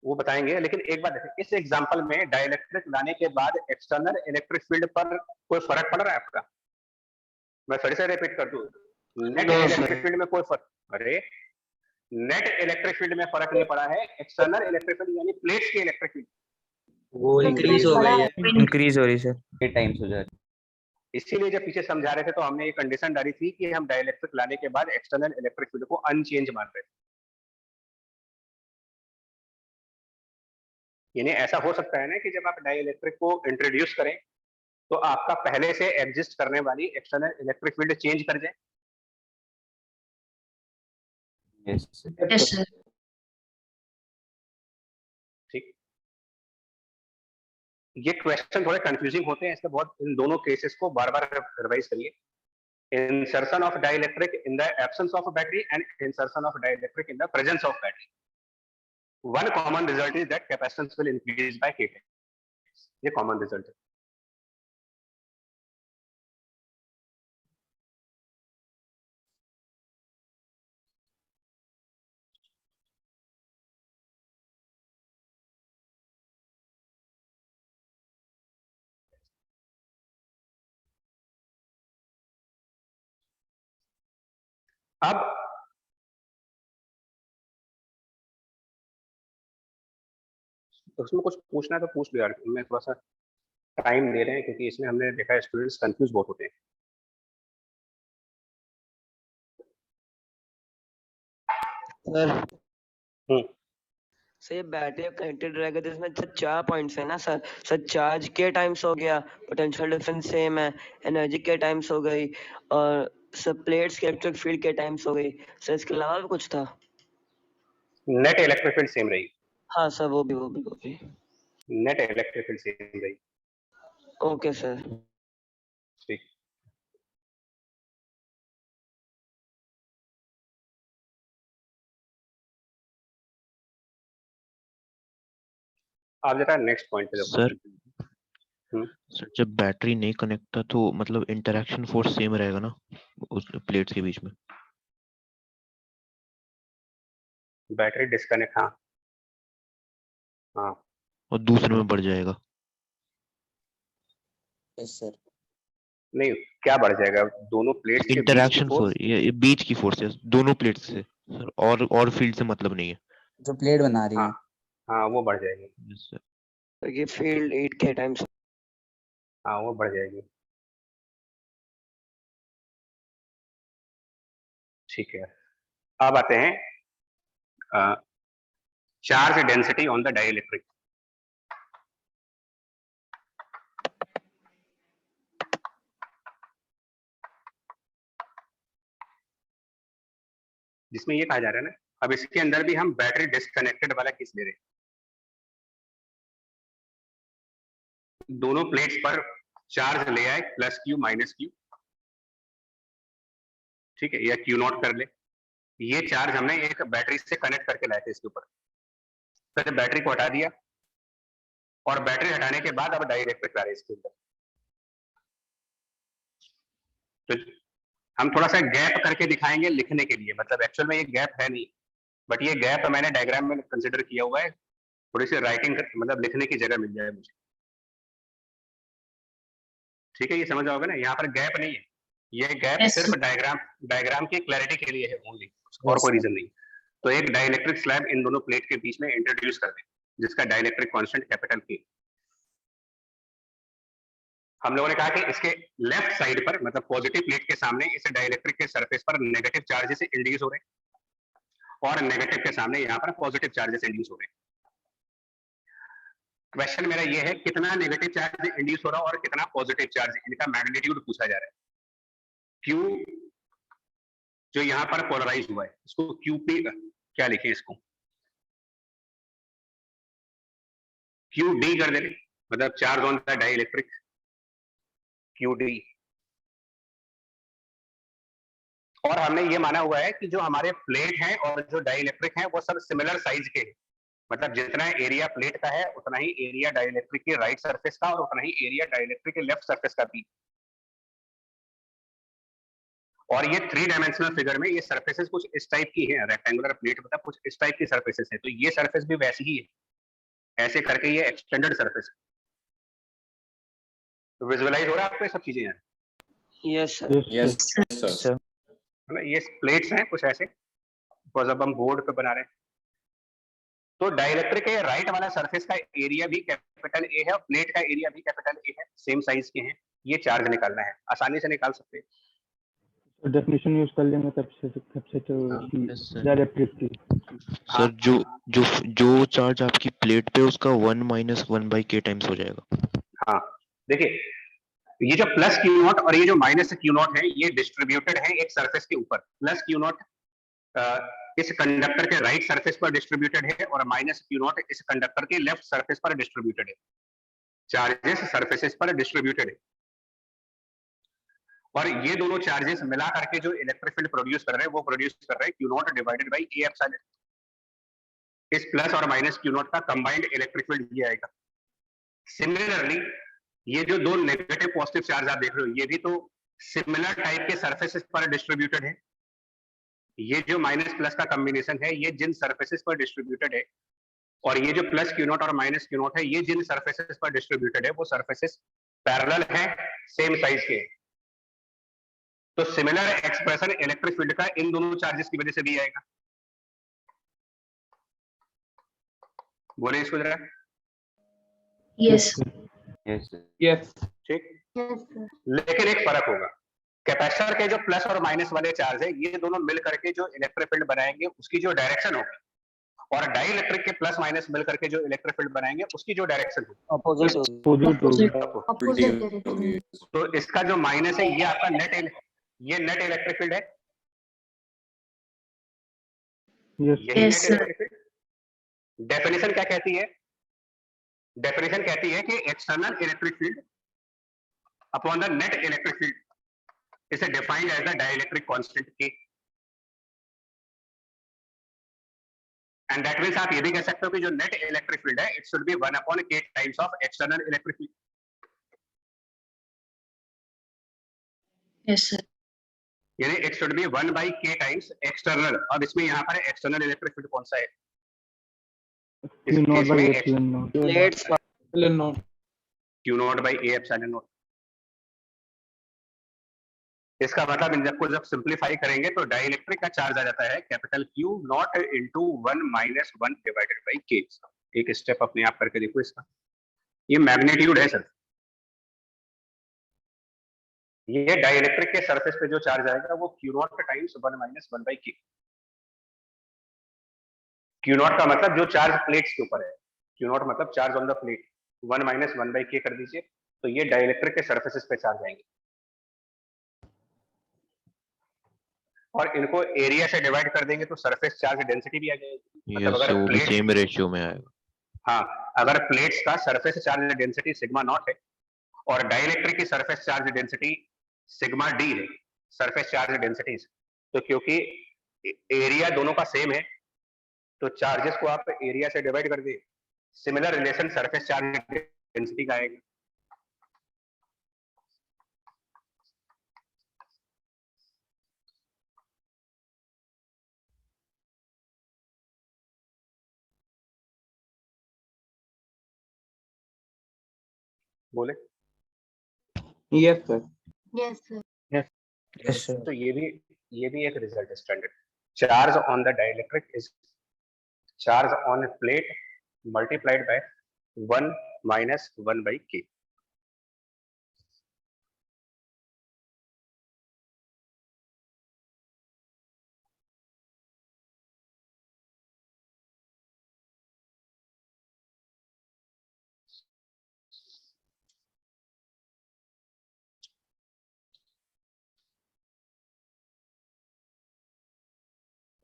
वो बताएंगे, लेकिन एक बात देखिए, इस एग्जांपल में डाइलेक्ट्रिक लाने के बाद एक्सटर्नल इलेक्ट्रिक फील्ड पर कोई फर्क पड़ रहा है आपका? मैं फिर से रिपीट कर दूं, नेट इलेक्ट्रिक फील्ड में कोई फर्क, अरे नेट इलेक्ट्रिक फील्ड में फर्क नहीं पड़ा है, एक्सटर्नल इलेक्ट्रिक फील्ड यानी प्लेट्स की इलेक्ट्रिक फील्ड वो इंक्रीज हो गई है. इंक्रीज हो रही सर. K टाइम्स हो जाएगा. इसीलिए जब पीछे समझा रहे थे तो हमने ये कंडीशन डाली थी कि हम डाइलेक्ट्रिक लाने के बाद एक्सटर्नल इलेक्ट्रिक फील्ड को अनचेंज मान रहे थे. यानी ऐसा हो सकता है ना कि जब आप डाइलेक्ट्रिक को इंट्रोड्यूस करें तो आपका पहले से एग्जिस्ट करने वाली एक्सटर्नल इलेक्ट्रिक फील्ड चेंज कर जाए. Yes, sir. ठीक, ये क्वेश्चन थोड़े कंफ्यूजिंग होते हैं, इसके बहुत इन दोनों केसेस को बार बार रिवाइज करिए. Insertion of dielectric in the absence of a battery and insertion of dielectric in the presence of battery. One common result is that capacitance will increase by K times. ये common result है. अब उसमें कुछ पूछना है तो पूछ लो यार, मैं थोड़ा सा टाइम दे रहे हैं क्योंकि इसमें हमने देखा है स्टूडेंट्स कंफ्यूज बहुत होते हैं। सर सर ये बैटरी कनेक्टेड रहेगा तो इसमें 4 पॉइंट्स है ना सर। सर चार्ज के टाइम्स हो गया, पोटेंशियल डिफरेंस सेम है, एनर्जी के टाइम्स हो गई, और सब प्लेट्स के इलेक्ट्रिक फील्ड के टाइम्स हो गई। सर इसके अलावा भी कुछ था? नेट इलेक्ट्रिक फील्ड सेम रही। हाँ सर वो भी। नेट इलेक्ट्रिक फील्ड सेम रही। Okay sir. ठीक। आप जरा नेक्स्ट पॉइंट पे सर हम्म, सर जब बैटरी नहीं कनेक्ट था तो मतलब इंटरेक्शन फोर्स सेम रहेगा ना उस प्लेट्स के बीच में? बैटरी डिस्कनेक्ट, हाँ हाँ और दूसरे में बढ़ जाएगा? Yes sir. नहीं, क्या बढ़ जाएगा? दोनों प्लेट्स के बीच की इंटरेक्शन फोर्स। फोर्स, ये बीच की फोर्स है दोनों प्लेट्स से सर, और फील्ड से मतलब नहीं है। जो प्लेट बना रही है। हाँ हाँ वो बढ़ जाएगी। Yes, sir. तो ये फील्ड 8 के टाइम्स। हाँ वो बढ़ जाएगी। ठीक है, अब आते हैं charge density on the dielectric. जिसमें ये कहा जा रहा है ना, अब इसके अंदर भी हम बैटरी डिस्कनेक्टेड वाला केस ले रहे हैं। दोनों प्लेट्स पर चार्ज ले आए प्लस क्यू माइनस क्यू, ठीक है, या क्यू नॉट कर ले। ये चार्ज हमने एक बैटरी से कनेक्ट करके लाए थे इसके ऊपर। फिर बैटरी को हटा दिया और बैटरी हटाने के बाद अब डाइइलेक्ट्रिक ला रहे हैं इसके अंदर। तो हम थोड़ा सा गैप करके दिखाएंगे लिखने के लिए, मतलब एक्चुअल में ये गैप है नहीं, बट ये गैप मैंने डायग्राम में कंसिडर किया हुआ है, थोड़ी सी राइटिंग मतलब लिखने की जगह मिल जाए मुझे। ठीक है, ये समझ आओगे ना, यहाँ पर गैप नहीं है, ये गैप Yes, सिर्फ sir. डायग्राम की क्लैरिटी के लिए है ओनली, और कोई रीजन नहीं। तो एक डाइइलेक्ट्रिक स्लैब इन दोनों प्लेट के बीच में इंट्रोड्यूस कर दें, जिसका डाइइलेक्ट्रिक कांस्टेंट कैपिटल के। हम लोगों ने कहा कि इसके लेफ्ट साइड पर, मतलब पॉजिटिव प्लेट के सामने, इस डाइइलेक्ट्रिक के सरफेस पर नेगेटिव चार्जेस इंड्यूस हो रहे हैं, और नेगेटिव के सामने यहाँ पर पॉजिटिव चार्जेस इंड्यूस हो रहे हैं। क्वेश्चन मेरा ये है, कितना नेगेटिव चार्ज इंड्यूस हो रहा है और कितना पॉजिटिव चार्ज, इनका मैग्नीट्यूड पूछा जा रहा है। क्यू जो यहाँ पर पोलराइज हुआ है, इसको क्यू पी क्या लिखे, इसको क्यू डी कर देंगे, मतलब charge on the dielectric, Q D. और हमने ये माना हुआ है कि जो हमारे प्लेट हैं और जो डाइइलेक्ट्रिक हैं वो सब सिमिलर साइज के हैं, मतलब जितना एरिया प्लेट का है उतना ही एरिया डाइइलेक्ट्रिक के राइट सरफेस का, और उतना ही एरिया डाइइलेक्ट्रिक के लेफ्ट सरफेस का भी। और ये 3 डायमेंशनल फिगर में ये सरफेसेस कुछ इस टाइप की हैं, रेक्टेंगुलर प्लेट मतलब कुछ इस टाइप की सरफेसेस है, तो ये सरफेस भी वैसी ही है, ऐसे करके ये एक्सटेंडेड सरफेस है। तो विजुअलाइज हो रहा है आपको ये सब चीजें हैं? Yes sir. Yes sir. है ना, ये प्लेट्स हैं कुछ ऐसे, बिकॉज अब हम बोर्ड पे बना रहे हैं। तो डाइइलेक्ट्रिक के राइट वाला सरफेस का एरिया भी कैपिटल ए है और प्लेट का एरिया भी कैपिटल ए है, सेम साइज के हैं। ये चार्ज निकालना है, आसानी से निकाल सकते हैं। डेफिनेशन यूज कर लेंगे तब से तो डाइइलेक्ट्रिक की। सर जो चार्ज आपकी प्लेट पे, उसका 1 - 1/k टाइम्स हो जाएगा। हाँ देखिए, ये जो प्लस क्यू नॉट और ये जो माइनस क्यू नॉट है, ये डिस्ट्रीब्यूटेड है एक सरफेस के ऊपर। प्लस क्यू नॉट इस कंडक्टर के राइट सरफेस पर डिस्ट्रीब्यूटेड है और माइनस क्यू नॉट इस कंडक्टर के लेफ्ट सरफेस पर डिस्ट्रीब्यूटेड है। चार्जेस सरफेसेस पर डिस्ट्रीब्यूटेड है, और ये दोनों चार्जेस मिला करके जो इलेक्ट्रिक फील्ड प्रोड्यूस कर रहे हैं वो प्रोड्यूस कर रहे हैं Q not divided by A epsilon. इस प्लस और माइनस क्यू नॉट का कंबाइंड इलेक्ट्रिक फील्ड ये आएगा। सिमिलरली ये जो दो नेगेटिव पॉजिटिव चार्ज आप देख रहे हो, ये भी तो सिमिलर टाइप के सरफेसेस पर डिस्ट्रीब्यूटेड है। ये जो माइनस प्लस का कॉम्बिनेशन है, ये जिन सरफेसेस पर डिस्ट्रीब्यूटेड है, और ये जो प्लस क्यू नॉट और माइनस क्यू नॉट है, ये जिन सरफेसेस पर डिस्ट्रीब्यूटेड है वो सरफेसेस पैरेलल है, सेम साइज के। तो सिमिलर एक्सप्रेशन इलेक्ट्रिक फील्ड का इन दोनों चार्जेस की वजह से भी आएगा। बोले इसको जरा। Yes. Yes. ठीक, Yes, sir. लेकिन एक फर्क होगा, कैपेसिटर के जो प्लस और माइनस वाले चार्ज है ये दोनों मिल करके जो इलेक्ट्रिक फील्ड बनाएंगे उसकी जो डायरेक्शन होगी, और डाई इलेक्ट्रिक के प्लस माइनस मिल करके जो इलेक्ट्रिक फील्ड बनाएंगे उसकी जो डायरेक्शन होगी अपोजिट होगी। Opposite direction. तो इसका जो माइनस है ये आपका ये नेट इलेक्ट्रिक फील्ड है। यही Yes, net sir. Electric field. Definition क्या कहती है? डेफिनेशन कहती है कि external electric field upon the net electric field is defined as the dielectric constant K। And that means आप ये भी कह सकते हो कि जो नेट इलेक्ट्रिक फील्ड है it should be 1 upon K times of external electric field. Yes, sir. यानी it should be 1 by K times external. अब इसमें यहाँ पर एक्सटर्नल इलेक्ट्रिक फील्ड कौन सा है? इस केस में plates Q not by A epsilon not. इसका मतलब इन सबको जब सिंप्लीफाई करेंगे तो डाइलेक्ट्रिक का चार्ज आ जाता है capital Q not into 1 minus 1 divided by K। एक स्टेप अपने आप करके देखो इसका, ये मैग्नीट्यूड है सर। ये डाइलेक्ट्रिक के सरफेस पे जो चार्ज आएगा वो Q not times 1 minus 1 by K। Q not का मतलब जो चार्ज प्लेट्स के ऊपर है, Q नॉट मतलब charge on the plate, 1 minus 1 by K कर दीजिए तो ये डाइलेक्ट्रिक के सरफेसेस पे चार्ज आएंगे, और इनको एरिया से डिवाइड कर देंगे तो सरफेस चार्ज डेंसिटी भी आ जाएगी। मतलब यस, अगर वो भी प्लेट, सेम रेशियो में आएगा। हाँ, अगर प्लेट्स का surface charge density sigma not है और डाइलेक्ट्रिक की surface charge density sigma D है, सरफेस चार्ज डेंसिटी, तो क्योंकि एरिया दोनों का सेम है तो चार्जेस को आप एरिया से डिवाइड कर दिए, similar relation surface charge density का आएगा। बोले Yes, sir. Yes, sir. Yes, sir. तो ये भी एक रिजल्ट है standard. Charge on the dielectric is charge on plate multiplied by 1 minus 1 by K।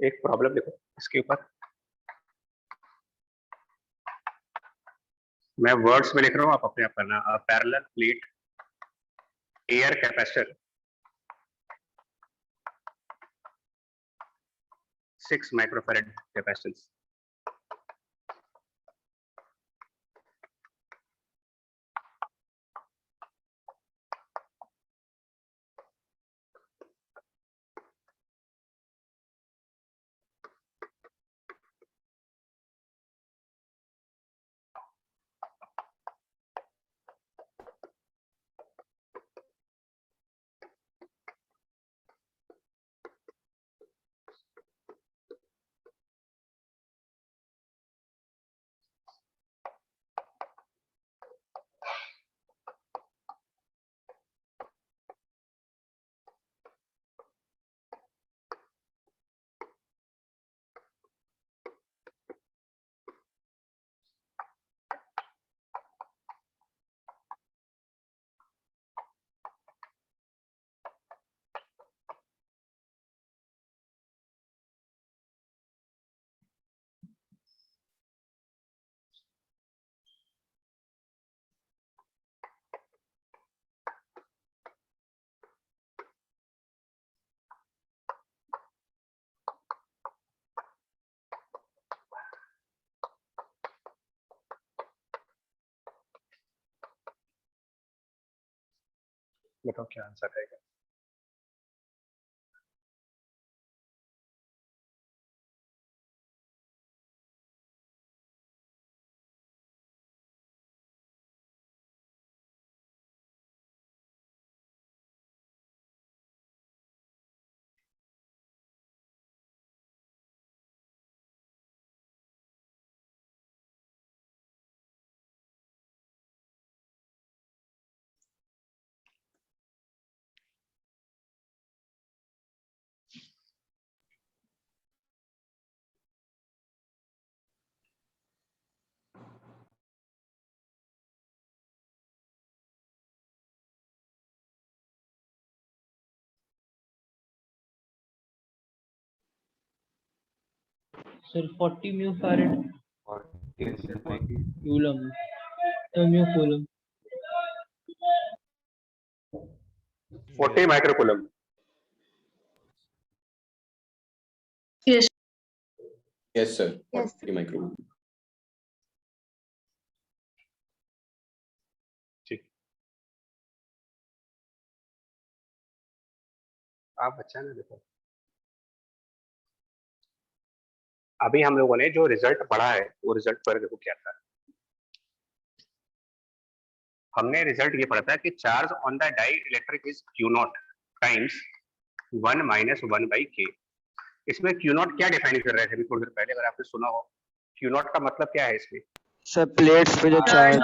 एक प्रॉब्लम देखो इसके ऊपर, मैं वर्ड्स में लिख रहा हूँ, आप अपने आप करना। Parallel plate air capacitor 6 microfarad capacitance. बताओ क्या आंसर रहेगा? Sir, 40 mu farad. Coulomb. Mu coulomb. 40 microcoulomb. Yes. Yes, sir. Yes. 40 micro. ठीक, आप अच्छा ना देखो, अभी हम लोगों ने जो रिजल्ट पढ़ा है वो रिजल्ट पर देखो क्या था। हमने रिजल्ट ये पढ़ा था कि charge on the dielectric is Q not times 1 minus 1 by K. इसमें क्यू नॉट क्या डिफाइन कर रहे थे अभी थोड़ी देर पहले, अगर आपने सुना हो, क्यू नॉट का मतलब क्या है इसमें? सर प्लेट्स पे जो charge,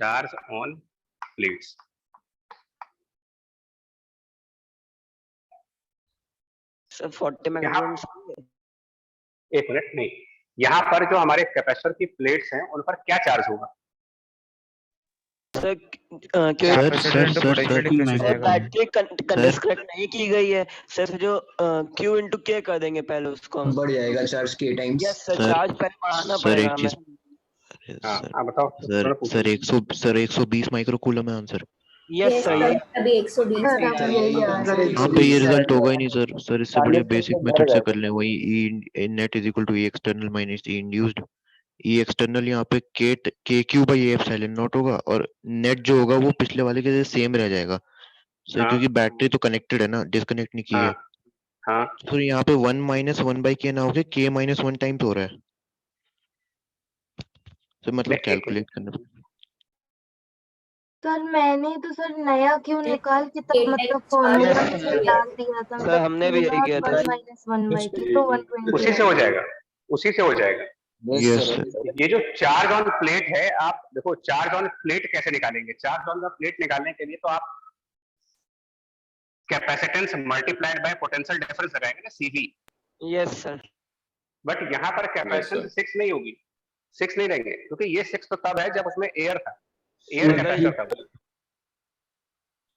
charge on plates. Sir 40 microcoulomb. एक मिनट, नहीं, यहाँ पर जो हमारे कैपेसिटर की प्लेट्स हैं उन पर क्या चार्ज होगा? Sir capacitor into potential difference हो जाएगा। बैटरी डिस्कनेक्ट नहीं की गई है सर, जो Q इंटू के कर देंगे पहले उसको हम। बढ़ जाएगा चार्ज के times. Yes sir, sir, charge पहले बढ़ाना सर पड़ेगा एक चीज, हमें। अरे हाँ, सर आप बताओ। सर सर 120 माइक्रोकूलम है आंसर। यस सर, ये अभी 120 हाँ, यहाँ पे ये रिजल्ट होगा ही नहीं सर। सर इससे बढ़िया 40 बेसिक से मेथड से बढ़ कर लें, वही E net is equal to E external minus E induced. E external यहाँ पे K Q by A epsilon not होगा, और नेट जो होगा वो पिछले वाले के जैसे सेम रह जाएगा सर, हाँ। क्योंकि बैटरी तो कनेक्टेड है ना, डिस्कनेक्ट नहीं की है। हाँ, हाँ, तो यहाँ पे 1 माइनस 1 बाई के ना होके के माइनस 1 टाइम्स हो रहा है सर, मतलब नहीं, एक कैलकुलेट करना। सर मैंने तो सर नया क्यों निकाल के तब मतलब फॉर्मूला में से डाल दिया था, सर हमने भी यही किया था। 1 माइनस 1 बाई के तो 120 उसी से हो जाएगा, उसी से हो जाएगा। Yes sir. ये जो चार्ज ऑन प्लेट है, आप देखो चार्ज ऑन प्लेट कैसे निकालेंगे? चार्ज ऑन द प्लेट निकालने के लिए तो आप capacitance multiplied by potential difference लगाएंगे ना, सीवी। Yes sir. बट यहाँ पर कैपेसिटेंस 6 नहीं होगी, 6 नहीं रहेंगे, क्योंकि ये 6 तो तब है जब उसमें एयर था, एयर कैपेसिटर था।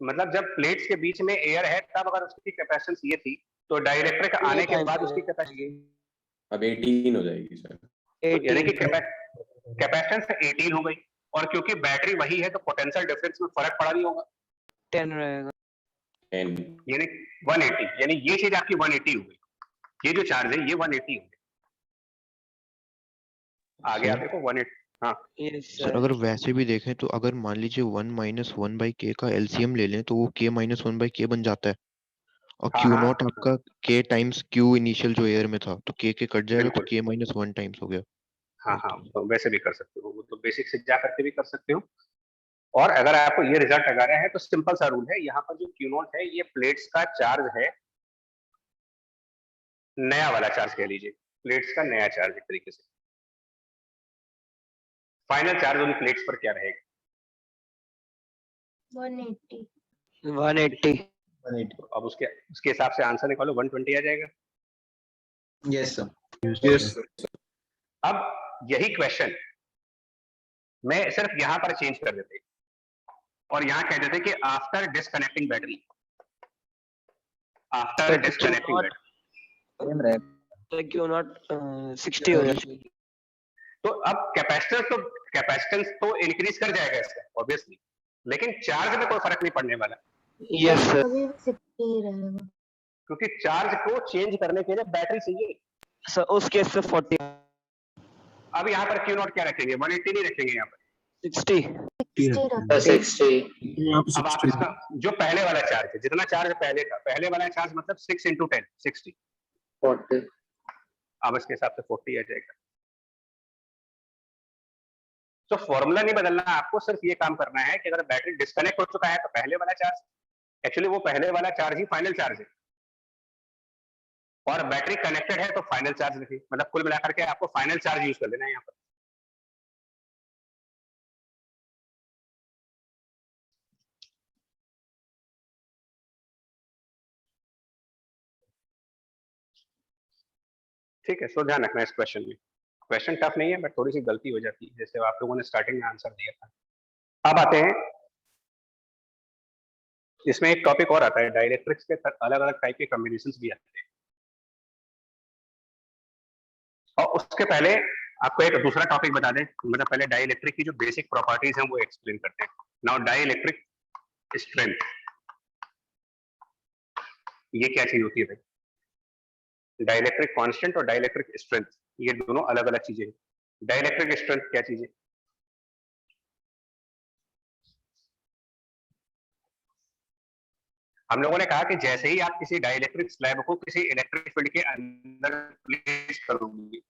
मतलब जब प्लेट्स के बीच में एयर है तब अगर उसकी कैपेसिटेंस ये थी, तो डाइलेक्ट्रिक आने के बाद उसकी कैपेसिटेंस अब 18 हो जाएगी सर। यानी कि कैपेसिटेंस 18 हो गई, और क्योंकि बैटरी वही है तो पोटेंशियल डिफरेंस में फर्क पड़ा नहीं होगा, 10 रहेगा। 10 यानी 180, यानी ये चीज आपकी 180 हो गई, ये जो चार्ज है ये 180 हो गई। आगे आप देखो 180। हाँ यस सर, सर। अगर वैसे भी देखें तो अगर मान लीजिए 1 माइनस 1 बाई के का एलसीएम ले लें तो वो के माइनस 1 बाई के बन जाता है, और हाँ, क्यू हाँ, नॉट आपका के टाइम्स क्यू इनिशियल जो एयर में था, तो के कट जाएगा तो बिल्कुल। के माइनस 1 टाइम्स हो गया। हाँ हाँ, तो वैसे भी कर सकते हो, वो तो बेसिक से जा करके भी कर सकते हो। और अगर आपको ये रिजल्ट लगा रहा है तो सिंपल सा रूल है, यहाँ पर जो क्यू नॉट है ये प्लेट्स का चार्ज है, नया वाला चार्ज कह लीजिए, प्लेट्स का नया चार्ज एक तरीके से। फाइनल चार्ज उन प्लेट्स पर क्या रहेगा? 180। 180। तो अब उसके हिसाब से आंसर निकालो, 120 आ जाएगा। Yes sir. Yes sir. अब यही क्वेश्चन मैं सिर्फ यहां पर चेंज कर देते और यहां कह देते कि after disconnecting battery, after disconnecting battery same रहेगा। क्यू नॉट 60 हो जाएगा। तो अब कैपेसिटेंस तो इंक्रीज कर जाएगा इसका ऑब्वियसली, लेकिन चार्ज में कोई फर्क नहीं पड़ने वाला, यस सर। अभी भी 60 ही रहेगा, क्योंकि चार्ज को चेंज करने के लिए बैटरी चाहिए। सर उस केस से 40। अब यहाँ पर क्यू नॉट क्या रखेंगे? 180 नहीं रखेंगे, यहाँ पर 60। 60 रखते 60 अब आप इसका जो पहले वाला चार्ज है, जितना चार्ज पहले था, पहले वाला चार्ज मतलब 6 into 10 60, 40 अब इसके हिसाब से 40 आ जाएगा। तो फॉर्मूला नहीं बदलना है आपको, सिर्फ ये काम करना है कि अगर बैटरी डिस्कनेक्ट हो चुका है तो पहले वाला चार्ज, एक्चुअली वो पहले वाला चार्ज ही फाइनल चार्ज है, और बैटरी कनेक्टेड है तो फाइनल चार्ज लिखिए। मतलब कुल मिलाकर के आपको फाइनल चार्ज यूज कर लेना है यहाँ पर। ठीक है, सो ध्यान रखना इस क्वेश्चन में, क्वेश्चन टफ नहीं है बट थोड़ी सी गलती हो जाती है, जैसे आप लोगों ने स्टार्टिंग में आंसर दिया था। अब आते हैं, इसमें एक टॉपिक और आता है, डाइलेक्ट्रिक्स के अलग अलग टाइप के कॉम्बिनेशंस भी आते हैं। और उसके पहले आपको एक दूसरा टॉपिक बता दें, मतलब पहले डाइइलेक्ट्रिक की जो बेसिक प्रॉपर्टीज हैं वो एक्सप्लेन करते हैं। नाउ डाइइलेक्ट्रिक स्ट्रेंथ, ये क्या चीज होती है भाई? डाइइलेक्ट्रिक कांस्टेंट और डाइइलेक्ट्रिक स्ट्रेंथ ये दोनों अलग अलग चीजें हैं। डाइइलेक्ट्रिक स्ट्रेंथ क्या चीज है? हम लोगों ने कहा कि जैसे ही आप किसी डाइइलेक्ट्रिक स्लैब को किसी इलेक्ट्रिक फील्ड के अंदर प्लेस करोगे,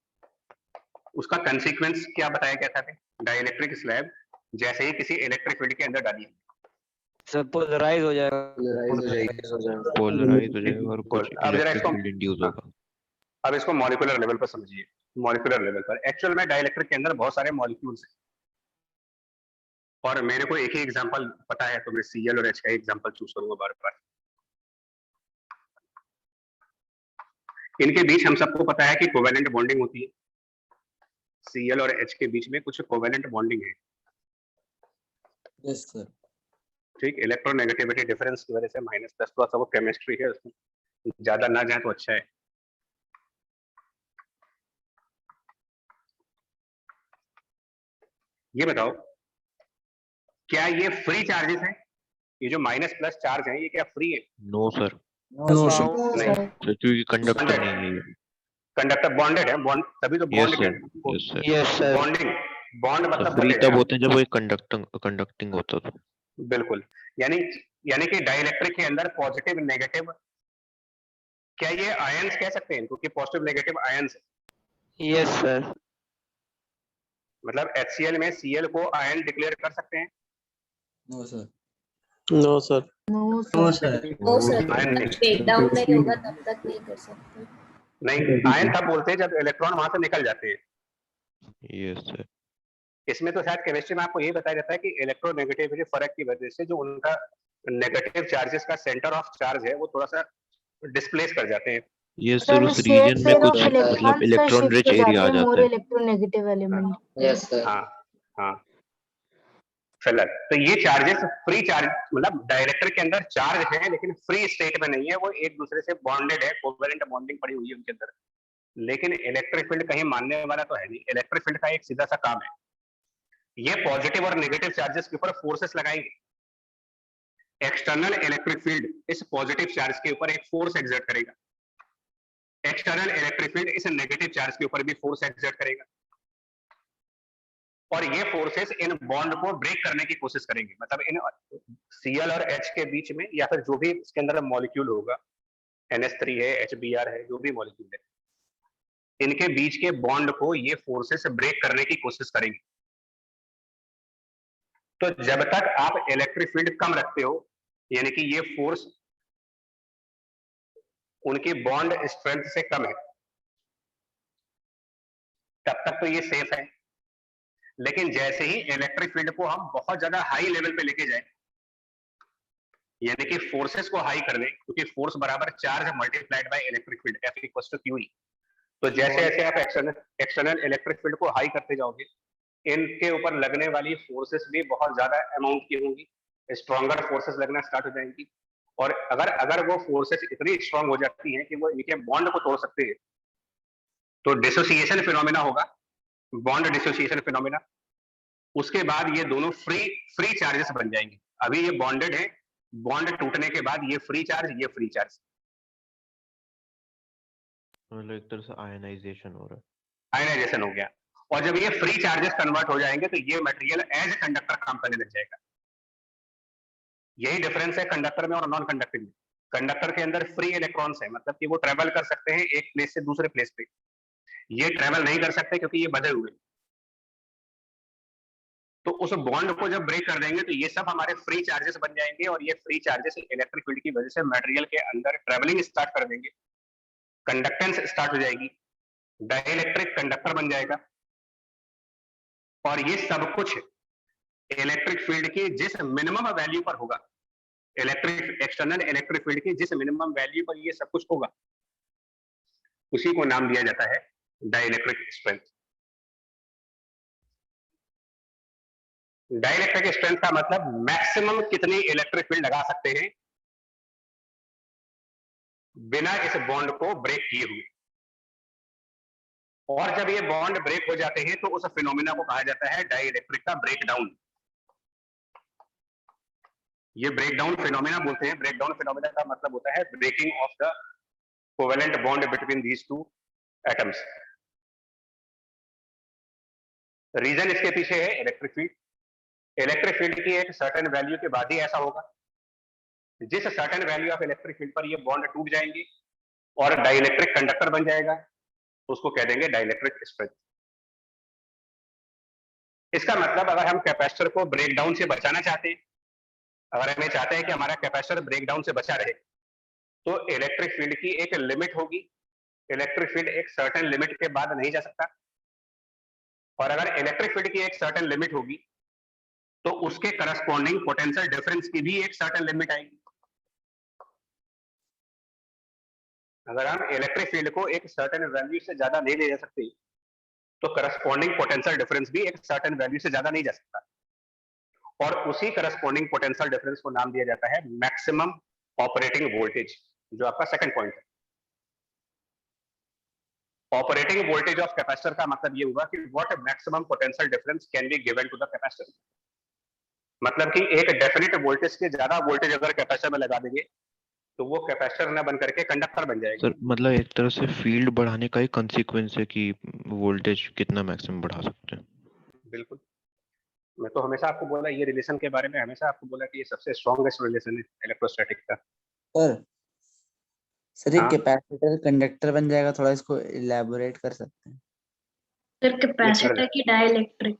उसका कंसीक्वेंस क्या बताया गया था? डाइइलेक्ट्रिक स्लैब जैसे ही किसी इलेक्ट्रिक फील्ड के अंदर डालिए, सब पोलराइज हो जाएगा। पोलराइज हो जाएगा और कुछ अब जरा इलेक्ट्रिक इसको फील्ड इंड्यूस होगा। अब इसको मॉलिक्यूलर लेवल पर समझिए। मॉलिक्यूलर लेवल पर एक्चुअल में डाइइलेक्ट्रिक के अंदर बहुत सारे मॉलिक्यूल्स हैं, और मेरे को एक ही एग्जांपल पता है, तो मैं Cl और H का एग्जांपल चूज करूंगा बार बार। इनके बीच हम सबको पता है कि कोवेलेंट बॉन्डिंग होती है। Cl और H के बीच में कुछ कोवेलेंट बॉन्डिंग है। Yes sir. ठीक, इलेक्ट्रोनेगेटिविटी डिफरेंस की वजह से माइनस प्लस, थोड़ा सा वो केमिस्ट्री है, उसमें ज्यादा ना जाए तो अच्छा है। ये बताओ, क्या ये फ्री चार्जेस हैं? ये जो माइनस प्लस चार्ज हैं, ये क्या फ्री है? No sir, no sir. नहीं, क्योंकि कंडक्टर नहीं है ये। कंडक्टर बॉन्डेड है, बॉन्ड तभी तो yes bond sir, yes sir. Yes sir. Bond मतलब फ्री bonded तब है। होते हैं जब वो एक कंडक्टिंग होता था। बिल्कुल, यानी कि डाइइलेक्ट्रिक के अंदर पॉजिटिव नेगेटिव, क्या ये आयंस कह सकते हैं क्योंकि पॉजिटिव नेगेटिव आयंस है। Yes sir. मतलब HCl में Cl को आयन डिक्लेयर कर सकते हैं? No sir. No sir. No no sir. Sir. No sir, ion नहीं, ब्रेक डाउन नहीं होगा तब तक नहीं कर सकते। नहीं, आयन तब बोलते हैं जब इलेक्ट्रॉन वहां से निकल जाते हैं। Yes sir. इसमें तो शायद केमिस्ट्री में आपको ये बताया जाता है कि इलेक्ट्रोनेगेटिविटी फर्क की वजह से जो उनका नेगेटिव चार्जेस का सेंटर ऑफ चार्ज है वो थोड़ा सा डिस्प्लेस कर जाते हैं। यस सर, उस रीजन में कुछ मतलब इलेक्ट्रॉन रिच एरिया आ जाता है। Electronegative element. Yes sir. हाँ हाँ, फिलहाल तो ये चार्जेस फ्री चार्ज, मतलब डाइइलेक्ट्रिक के अंदर चार्ज है लेकिन फ्री स्टेट में नहीं है, वो एक दूसरे से बॉन्डेड है, कोवेलेंट बॉन्डिंग पड़ी हुई है उनके अंदर। लेकिन इलेक्ट्रिक फील्ड कहीं मानने वाला तो है नहीं। इलेक्ट्रिक फील्ड का एक सीधा सा काम है, ये पॉजिटिव और नेगेटिव चार्जेस के ऊपर फोर्सेस लगाएंगे। एक्सटर्नल इलेक्ट्रिक फील्ड इस पॉजिटिव चार्ज के ऊपर एक फोर्स एक्सर्ट करेगा, एक्सटर्नल इलेक्ट्रिक फील्ड इस नेगेटिव चार्ज के ऊपर भी फोर्स एक्सर्ट करेगा, और ये फोर्सेस इन बॉन्ड को ब्रेक करने की कोशिश करेंगे। मतलब इन Cl और H के बीच में, या फिर जो भी इसके अंदर मॉलिक्यूल होगा, NH3 है, HBr है, जो भी मॉलिक्यूल है, इनके बीच के बॉन्ड को ये फोर्सेस ब्रेक करने की कोशिश करेंगे। तो जब तक आप इलेक्ट्रिक फील्ड कम रखते हो, यानी कि ये फोर्स उनकी बॉन्ड स्ट्रेंथ से कम है, तब तक तो ये सेफ है। लेकिन जैसे ही इलेक्ट्रिक फील्ड को हम बहुत ज्यादा हाई लेवल पे लेके जाए, यानी कि फोर्सेस को हाई कर दें, क्योंकि फोर्स बराबर charge multiplied by electric field, F equals to QE। तो जैसे जैसे आप एक्सटर्नल इलेक्ट्रिक फील्ड को हाई करते जाओगे, इनके ऊपर लगने वाली फोर्सेस भी बहुत ज्यादा अमाउंट की होंगी, स्ट्रॉन्गर फोर्सेस लगना स्टार्ट हो जाएंगी। और अगर वो फोर्सेस इतनी स्ट्रांग हो जाती हैं कि वो इनके बॉन्ड को तोड़ सकते हैं, तो डिसोसिएशन फिनोमेना होगा, बॉन्ड डिसोसिएशन फिनोमेना। उसके बाद ये दोनों फ्री चार्जेस बन जाएंगे। अभी ये बॉन्डेड है, बॉन्ड टूटने के बाद ये फ्री चार्ज, ये फ्री चार्ज, मतलब एक तरह से आयनाइजेशन हो रहा है। आयनाइजेशन हो गया। और जब ये फ्री चार्जेस कन्वर्ट हो जाएंगे तो ये मटेरियल एज कंडक्टर काम करने लग जाएगा। यही डिफरेंस है कंडक्टर में और नॉन कंडक्टिंग में। कंडक्टर के अंदर फ्री इलेक्ट्रॉन्स है, मतलब कि वो ट्रेवल कर सकते हैं एक प्लेस से दूसरे प्लेस पे। ये ट्रेवल नहीं कर सकते क्योंकि ये बंधे हुए। तो उस बॉन्ड को जब ब्रेक कर देंगे तो ये सब हमारे फ्री चार्जेस बन जाएंगे, और ये फ्री चार्जेस इलेक्ट्रिक फील्ड की वजह से मटेरियल के अंदर ट्रेवलिंग स्टार्ट कर देंगे, कंडक्टेंस स्टार्ट हो जाएगी, डाइइलेक्ट्रिक कंडक्टर बन जाएगा। और ये सब कुछ इलेक्ट्रिक फील्ड की जिस मिनिमम वैल्यू पर होगा, एक्सटर्नल इलेक्ट्रिक फील्ड की जिस मिनिमम वैल्यू पर ये सब कुछ होगा, उसी को नाम दिया जाता है डाइइलेक्ट्रिक स्ट्रेंथ। डाइइलेक्ट्रिक स्ट्रेंथ का मतलब मैक्सिमम कितनी इलेक्ट्रिक फील्ड लगा सकते हैं बिना इस बॉन्ड को ब्रेक किए हुए। और जब ये बॉन्ड ब्रेक हो जाते हैं तो उस फिनोमिना को कहा जाता है डाइइलेक्ट्रिक का ब्रेकडाउन। ये ब्रेकडाउन फिनोमिना बोलते हैं। ब्रेकडाउन फिनोमिना का मतलब होता है breaking of the covalent bond between these two atoms. Reason इसके पीछे है इलेक्ट्रिक फील्ड। इलेक्ट्रिक फील्ड की एक सर्टेन वैल्यू के बाद ही ऐसा होगा। जिस certain value of electric field पर ये बॉन्ड टूट जाएंगे और डाइइलेक्ट्रिक कंडक्टर बन जाएगा, उसको कह देंगे डाइइलेक्ट्रिक स्ट्रेंथ। इसका मतलब अगर हम कैपेसिटर को ब्रेकडाउन से बचाना चाहते हैं, अगर हमें चाहते हैं कि हमारा कैपेसिटर ब्रेकडाउन से बचा रहे, तो इलेक्ट्रिक फील्ड की एक लिमिट होगी। इलेक्ट्रिक फील्ड एक सर्टेन लिमिट के बाद नहीं जा सकता, और अगर इलेक्ट्रिक फील्ड की एक सर्टेन लिमिट होगी तो उसके करस्पॉन्डिंग पोटेंशियल डिफरेंस की भी एक सर्टेन लिमिट आएगी। अगर हम इलेक्ट्रिक फील्ड को एक सर्टेन वैल्यू से ज्यादा नहीं ले जा सकते, तो करस्पॉन्डिंग पोटेंशियल डिफरेंस भी एक सर्टेन वैल्यू से ज्यादा नहीं जा सकता, और उसी करस्पॉन्डिंग पोटेंशियल डिफरेंस को नाम दिया जाता है मैक्सिमम ऑपरेटिंग वोल्टेज, जो आपका सेकंड पॉइंट है। ऑपरेटिंग वोल्टेज ऑफ कैपेसिटर का मतलब ये हुआ कि what maximum potential difference can be given to the capacitor. मतलब कि एक डेफिनेट वोल्टेज के ज्यादा वोल्टेज अगर कैपेसिटर में लगा देंगे तो वो कैपेसिटर न बन करके कंडक्टर बन जाएगा। सर मतलब एक तरह से फील्ड बढ़ाने का ही कॉन्सिक्वेंस है कि वोल्टेज कितना मैक्सिमम बढ़ा सकते हैं। बिल्कुल, मैं तो हमेशा आपको बोला, ये रिलेशन के बारे में हमेशा आपको बोला कि ये सबसे स्ट्रॉन्गेस्ट रिलेशन है इलेक्ट्रोस्टैटिक का। सर ये कैपेसिटर कंडक्टर बन जाएगा, थोड़ा इसको इलैबोरेट कर सकते हैं? सर कैपेसिटर की डाइइलेक्ट्रिक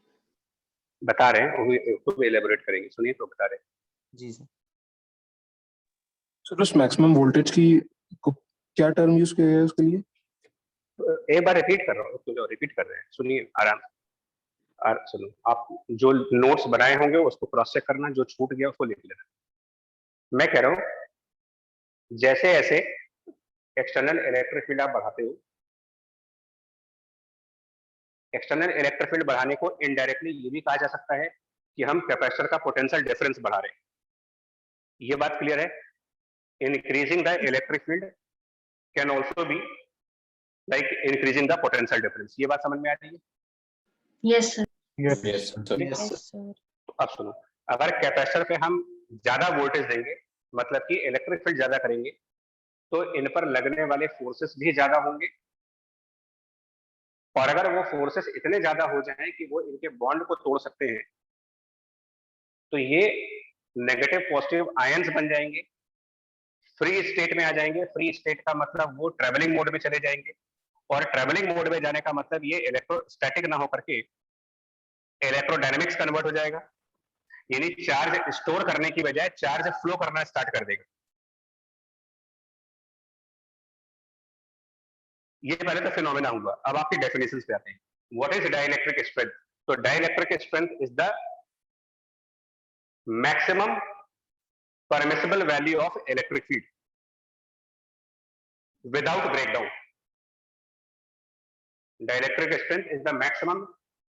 बता रहे हैं, उसको भी इलैबोरेट करेंगे, सुनिए तो बता रहे हैं। जी सर। सर उस मैक्सिमम वोल्टेज की क्या टर्म यूज किया है उसके लिए? एक बार रिपीट कर रहा हूँ, तो रिपीट कर रहे हैं, सुनिए आराम से। सुनो, आप जो नोट्स बनाए होंगे उसको क्रॉस चेक करना, जो छूट गया उसको लिख लेना। मैं कह रहा हूँ जैसे ऐसे एक्सटर्नल इलेक्ट्रिक फील्ड आप बढ़ाते हो, एक्सटर्नल इलेक्ट्रिक फील्ड बढ़ाने को इनडायरेक्टली ये भी कहा जा सकता है कि हम कैपेसिटर का पोटेंशियल डिफरेंस बढ़ा रहे हैं। ये बात क्लियर है? Increasing the electric field can also be like increasing the potential difference. ये बात समझ में आ रही है? Yes sir. Yes, sir. तो अब सुनो, अगर कैपेसिटर पे हम ज्यादा वोल्टेज देंगे, मतलब कि इलेक्ट्रिक फील्ड ज्यादा करेंगे, तो इन पर लगने वाले फोर्सेस भी ज्यादा होंगे, और अगर वो फोर्सेस इतने ज्यादा हो जाएं कि वो इनके बॉन्ड को तोड़ सकते हैं, तो ये नेगेटिव पॉजिटिव आयंस बन जाएंगे, फ्री स्टेट में आ जाएंगे। फ्री स्टेट का मतलब वो ट्रेवलिंग मोड में चले जाएंगे, और ट्रेवलिंग मोड में जाने का मतलब ये इलेक्ट्रोस्टैटिक ना होकर के इलेक्ट्रोडायनेमिक्स कन्वर्ट हो जाएगा, यानी चार्ज स्टोर करने की बजाय चार्ज फ्लो करना स्टार्ट कर देगा। ये पहले तो फिनोमेना हुआ। अब आपकी डेफिनेशंस पे आते हैं। What is dielectric strength? तो dielectric strength is the maximum permissible value of electric field without breakdown. Dielectric strength is the maximum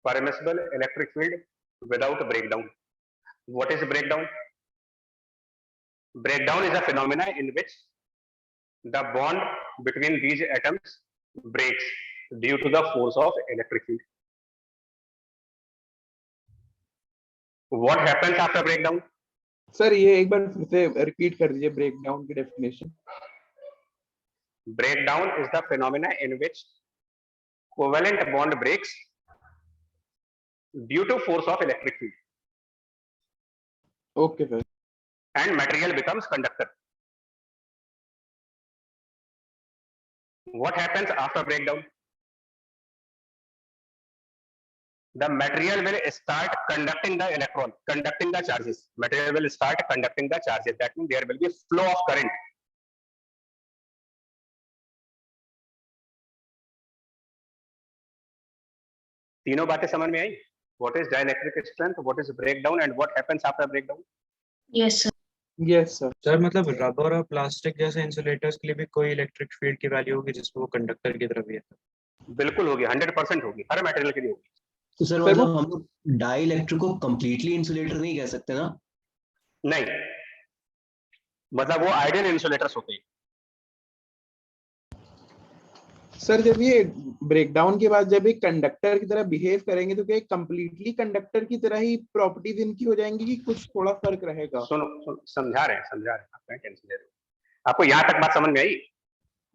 permissible electric field without breakdown. What is breakdown? Breakdown is a phenomena in which the bond between these atoms breaks due to the force of electric field. What happens after breakdown? Sir ये एक बार फिर से repeat कर दीजिए breakdown की definition. Breakdown is the phenomena in which covalent bond breaks due to force of electric field. Okay, sir. And material becomes conductor. What happens after breakdown? The material will start conducting the electron, conducting the charges. Material will start conducting the charges. That means there will be flow of current. तीनों बातें समझ में आई? What is dielectric strength, what is breakdown, and what happens after breakdown? Yes sir. Yes sir. Sir मतलब rubber और plastic जैसे insulators के लिए भी कोई इलेक्ट्रिक फील्ड की वैल्यू होगी जिसमें वो कंडक्टर की तरफ ही है? बिल्कुल होगी, 100% होगी, हर मटेरियल के लिए होगी। तो सर मतलब हम लोग डाइइलेक्ट्रिक को कंप्लीटली इंसुलेटर नहीं कह सकते ना? नहीं, मतलब वो आइडियल इंसुलेटर्स होते हैं। सर जब ये ब्रेकडाउन के बाद जब एक कंडक्टर की तरह बिहेव करेंगे तो क्या एक कंप्लीटली कंडक्टर की तरह ही प्रॉपर्टीज इनकी हो जाएंगी कि कुछ थोड़ा फर्क रहेगा? सुनो समझा रहे हैं आप क्या टेंशन ले रहे हो। आपको यहाँ तक बात समझ में आई?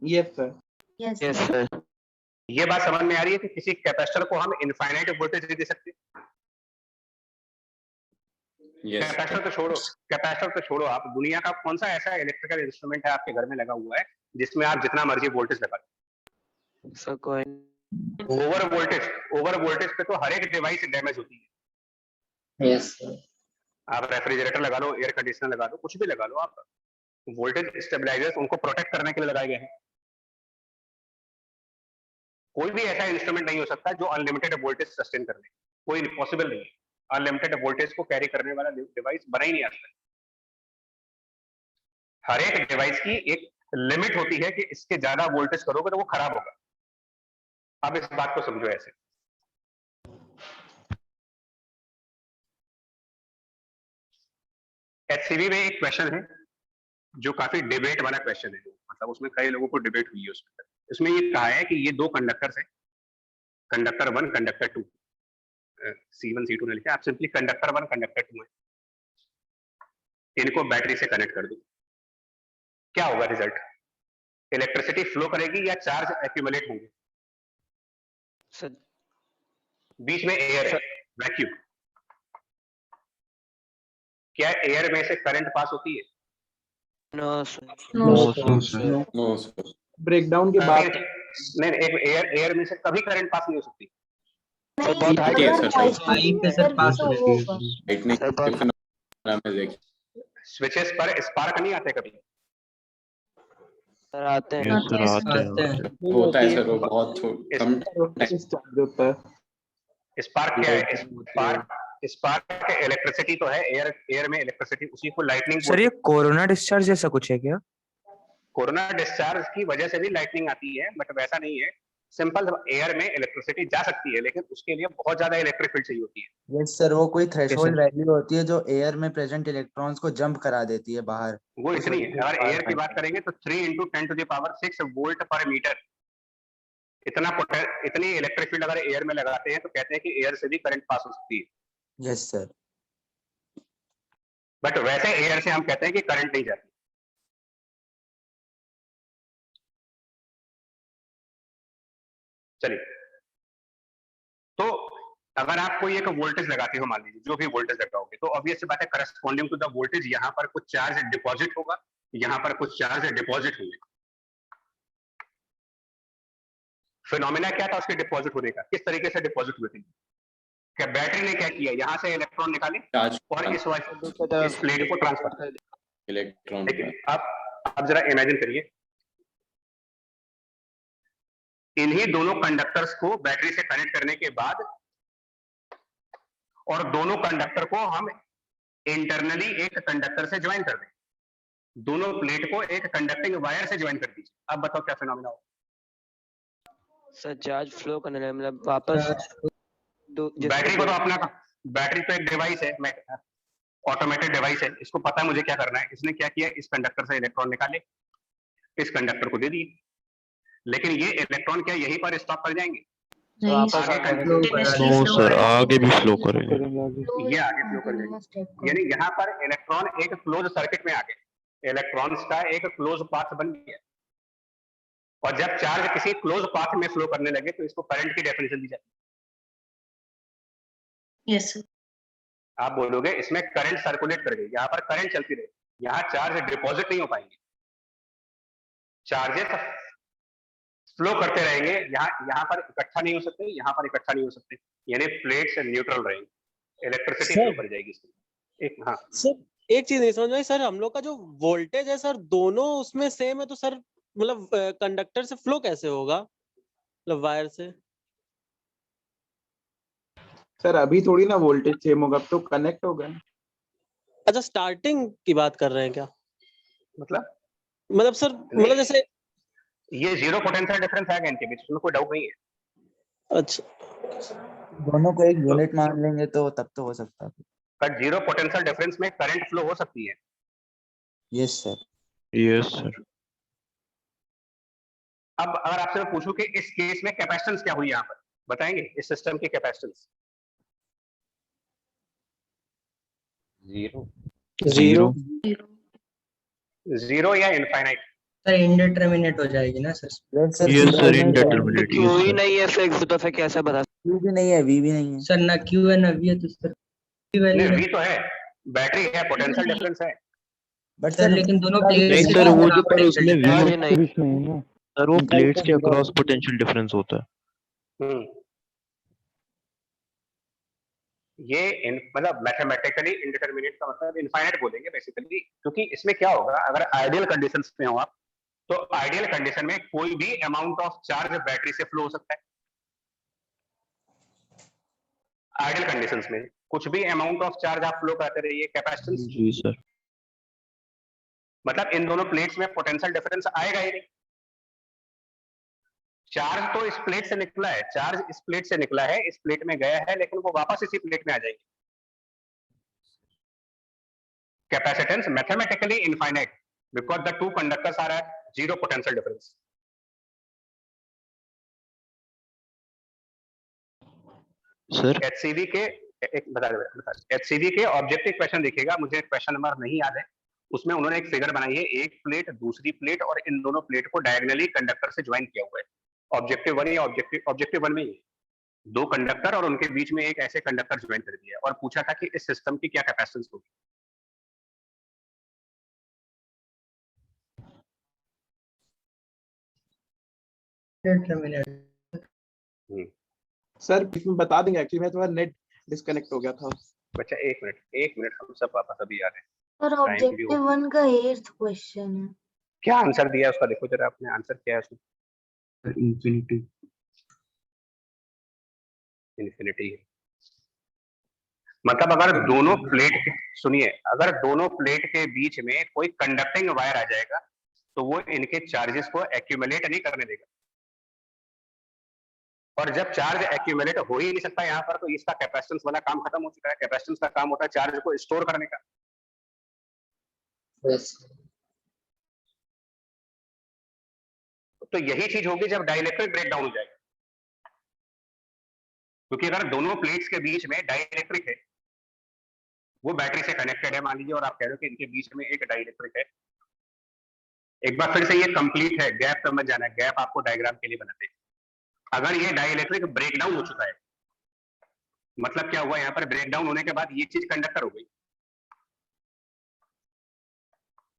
Yes sir. Yes sir. ये बात समझ में आ रही है कि किसी कैपेसिटर को हम इनफाइनाइट वोल्टेज दे सकते हैं। कैपेसिटर तो छोड़ो, आप दुनिया का कौन सा ऐसा इलेक्ट्रिकल इंस्ट्रूमेंट है आपके घर में लगा हुआ है जिसमें आप जितना मर्जी वोल्टेज लगा दो? सर कोई ओवर वोल्टेज पे तो हर एक डिवाइस डैमेज होती है। Yes sir. आप रेफ्रिजरेटर लगा लो, एयर कंडीशनर लगा लो, कुछ भी लगा लो, आप वोल्टेज स्टेबलाइजर्स उनको प्रोटेक्ट करने के लिए लगाए गए हैं। कोई भी ऐसा इंस्ट्रूमेंट नहीं हो सकता जो अनलिमिटेड वोल्टेज सस्टेन कर ले, कोई पॉसिबल नहीं है। अनलिमिटेड वोल्टेज को कैरी करने वाला डिवाइस बना ही नहीं आता। हर एक डिवाइस की एक लिमिट होती है कि इसके ज्यादा वोल्टेज करोगे तो वो खराब होगा। अब इस बात को समझो ऐसे, एचसीवी में एक क्वेश्चन है जो काफी डिबेट वाला क्वेश्चन है, मतलब उसमें कई लोगों को डिबेट हुई है उसमें। इसमें ये कहा है कि ये दो कंडक्टर्स हैं, कंडक्टर 1 कंडक्टर 2, C1 C2 ने लिखा, आप सिंपली कंडक्टर 1 कंडक्टर 2 है, इनको बैटरी से कनेक्ट कर दो। क्या होगा रिजल्ट? इलेक्ट्रिसिटी फ्लो करेगी या चार्ज एक्यूमुलेट होंगे? सर बीच में एयर है, वैक्यूम, क्या एयर में से करंट पास होती है? No sir. No sir. Breakdown के बाद नहीं, एक एयर में से कभी करंट पास नहीं हो सकती। नहीं, बहुत हाई अगर है सर। हाई प्रेशर भी पास तो होगा। होगा। स्विचेस पर स्पार्क नहीं आते कभी? सर आते हैं। यस सर आते हैं। होता है सर, वो बहुत कम चार्ज होता है। स्पार्क क्या है? स्पार्क इलेक्ट्रिसिटी तो है, एयर में इलेक्ट्रिसिटी, उसी को लाइटनिंग। सर ये कोरोना डिस्चार्ज जैसा कुछ है क्या? कोरोना डिस्चार्ज की वजह से भी लाइटनिंग आती है, बट वैसा नहीं है। सिंपल एयर में इलेक्ट्रिसिटी जा सकती है, लेकिन उसके लिए बहुत ज्यादा इलेक्ट्रिक फील्ड चाहिए होती है। यस सर, वो कोई थ्रेशोल्ड वैल्यू होती है जो एयर में प्रेजेंट इलेक्ट्रॉन्स को जंप करा देती है बाहर। वो इतनी है। अगर एयर की बात करेंगे तो 3 × 10⁶ वोल्ट पर मीटर, इतनी इलेक्ट्रिक फील्ड अगर एयर में लगाते हैं तो कहते हैं कि एयर से भी करंट पास हो सकती है। Yes sir. बट वैसे एयर से हम कहते हैं कि करंट नहीं जाती। चलिए, तो अगर आप कोई एक वोल्टेज लगाते हो, मान लीजिए जो भी वोल्टेज लगाओगे, तो ऑब्वियस सी बात है करस्पॉन्डिंग टू द वोल्टेज यहाँ पर कुछ चार्ज डिपॉजिट होगा, यहाँ पर कुछ चार्ज डिपॉजिट होंगे। फिनोमेना क्या था उसके डिपॉजिट होने का? किस तरीके से डिपॉजिट हुए थे? क्या बैटरी ने क्या किया? यहाँ से इलेक्ट्रॉन निकाले और इस प्लेट को ट्रांसफर कर दिया इलेक्ट्रॉन। आप जरा इमेजिन करिए, इन्हीं दोनों कंडक्टर्स को बैटरी से कनेक्ट करने के बाद और दोनों कंडक्टर को हम इंटरनली एक कंडक्टर से ज्वाइन कर दें, दोनों प्लेट को एक कंडक्टिंग वायर से ज्वाइन कर दीजिए। अब बताओ क्या फिनोमेना हो? सर चार्ज फ्लो करने लगा, मतलब वापस बैटरी को तो अपना, बैटरी तो एक डिवाइस है, ऑटोमेटेड डिवाइस है, इसको पता है मुझे क्या करना है। इसने क्या किया, इस कंडक्टर से इलेक्ट्रॉन निकाले, इस कंडक्टर को दे दिए, लेकिन ये इलेक्ट्रॉन क्या यहीं पर स्टॉप कर जाएंगे? नहीं नो सर, आगे भी फ्लो करेंगे। ये आगे फ्लो कर जाएंगे, यानी यहाँ पर इलेक्ट्रॉन एक क्लोज सर्किट में आ गए, इलेक्ट्रॉन्स का एक क्लोज पाथ बन गया। और जब चार्ज किसी क्लोज पाथ में फ्लो करने लगे तो इसको करंट की डेफिनेशन दी जाती है। Yes sir. आप बोलोगे इसमें करंट सर्कुलेट कर गई, यहाँ पर करंट चलती रही, यहाँ चार्ज डिपॉजिट नहीं हो पाएंगे, चार्जेस फ्लो करते रहेंगे, यहाँ पर इकट्ठा नहीं हो सकते, यहाँ पर इकट्ठा नहीं हो सकते, यानी प्लेट्स न्यूट्रल रहेंगे, इलेक्ट्रिसिटी फ्लो कर जाएगी इसमें। एक हाँ सर एक चीज नहीं समझ में आई सर, हम लोग का जो वोल्टेज है सर दोनों उसमें सेम है, तो सर मतलब कंडक्टर से फ्लो कैसे होगा, मतलब वायर से? सर अभी थोड़ी ना वोल्टेज सेम होगा, अब तो कनेक्ट होगा। अच्छा स्टार्टिंग की बात कर रहे हैं क्या? मतलब सर मतलब जैसे ये जीरो पोटेंशियल डिफरेंस है इनके बीच, उसमें कोई डाउट नहीं है। अच्छा, दोनों को एक यूनिट मान लेंगे तो तब तो हो सकता है। पर जीरो पोटेंशियल डिफरेंस में करंट फ्लो हो सकती है। Yes sir. Yes sir. अब अगर आपसे मैं पूछूं कि इस केस में कैपेसिटेंस क्या हुई, यहाँ पर बताएंगे इस सिस्टम की कैपेसिटेंस? जीरो जीरो या इनफाइनाइट? सर इंडिटरमिनेट हो जाएगी ना सर? Yes sir, इनडेटरमिनेट। क्यों ही नहीं है फिक्स, तो फिर कैसे बता? Q भी नहीं है, V भी नहीं है सर ना Q है ना V है, तो सर नहीं, V तो है, बैटरी है, पोटेंशियल डिफरेंस है। बट सर लेकिन दोनों प्लेट नहीं सर, वो जो पर उसमें चार्ज V नहीं। सर, वो प्लेट्स के अक्रॉस पोटेंशियल डिफरेंस होता है। ये मतलब मैथमेटिकली इंडिटरमिनेट का मतलब इनफाइनाइट बोलेंगे बेसिकली, क्योंकि इसमें क्या होगा, अगर आइडियल कंडीशंस में हो आप, तो आइडियल कंडीशन में कोई भी अमाउंट ऑफ चार्ज बैटरी से फ्लो हो सकता है। आइडियल कंडीशंस में कुछ भी अमाउंट ऑफ चार्ज आप फ्लो करते रहिए, कैपेसिटेंस जी सर। मतलब इन दोनों प्लेट्स में पोटेंशियल डिफरेंस आएगा ही नहीं। चार्ज तो इस प्लेट से निकला है, चार्ज इस प्लेट से निकला है, इस प्लेट में गया है, लेकिन वो वापस इसी प्लेट में आ जाएगी। Capacitance mathematically infinite because the two conductors are at zero potential difference. Sir HCV के एक बता एचसीवी के ऑब्जेक्टिव क्वेश्चन देखिएगा, मुझे क्वेश्चन नंबर नहीं याद है, उसमें उन्होंने एक फिगर बनाई है, एक प्लेट दूसरी प्लेट और इन दोनों प्लेट को डायगोनली कंडक्टर से ज्वाइन किया हुआ है। ऑब्जेक्टिव 1 या ऑब्जेक्टिव 1 में ही दो कंडक्टर और उनके बीच में एक ऐसे कंडक्टर ज्वाइन कर दिया और पूछा था कि इस सिस्टम की क्या कैपेसिटेंस होगी। सर इसमें बता देंगे, एक्चुअली मैं तुम्हारा नेट डिस्कनेक्ट हो गया था। बच्चा एक मिनट हम सब वापस अभी आ रहे हैं। सर ऑब्जेक्टिव 1 का 8th क्वेश्चन है। क्या आंसर दिया उसका, देखो जरा आपने आंसर क्या है उसमें। इन्फिनिटी है। मतलब अगर दोनों प्लेट, सुनिए, अगर दोनों प्लेट के बीच में कोई कंडक्टिंग वायर आ जाएगा तो वो इनके चार्जेस को एक्यूमुलेट नहीं करने देगा, और जब चार्ज एक्यूमुलेट हो ही नहीं सकता यहाँ पर, तो इसका कैपेसिटेंस वाला काम खत्म हो चुका है। कैपेसिटेंस का काम होता है चार्ज को स्टोर करने का। तो यही चीज होगी जब डाइलेक्ट्रिक ब्रेकडाउन हो जाएगा, क्योंकि अगर दोनों प्लेट्स के बीच में डाइलेक्ट्रिक है, वो बैटरी से कनेक्टेड है मान लीजिए, और आप कह रहे हो कि इनके बीच में एक डाइलेक्ट्रिक है। एक बार फिर से ये कंप्लीट है, गैप पर मत जाना, गैप आपको डायग्राम के लिए बनाते हैं। अगर ये डाइलेक्ट्रिक ब्रेकडाउन हो चुका है, मतलब क्या हुआ, यहाँ पर ब्रेकडाउन होने के बाद ये चीज कंडक्टर हो गई,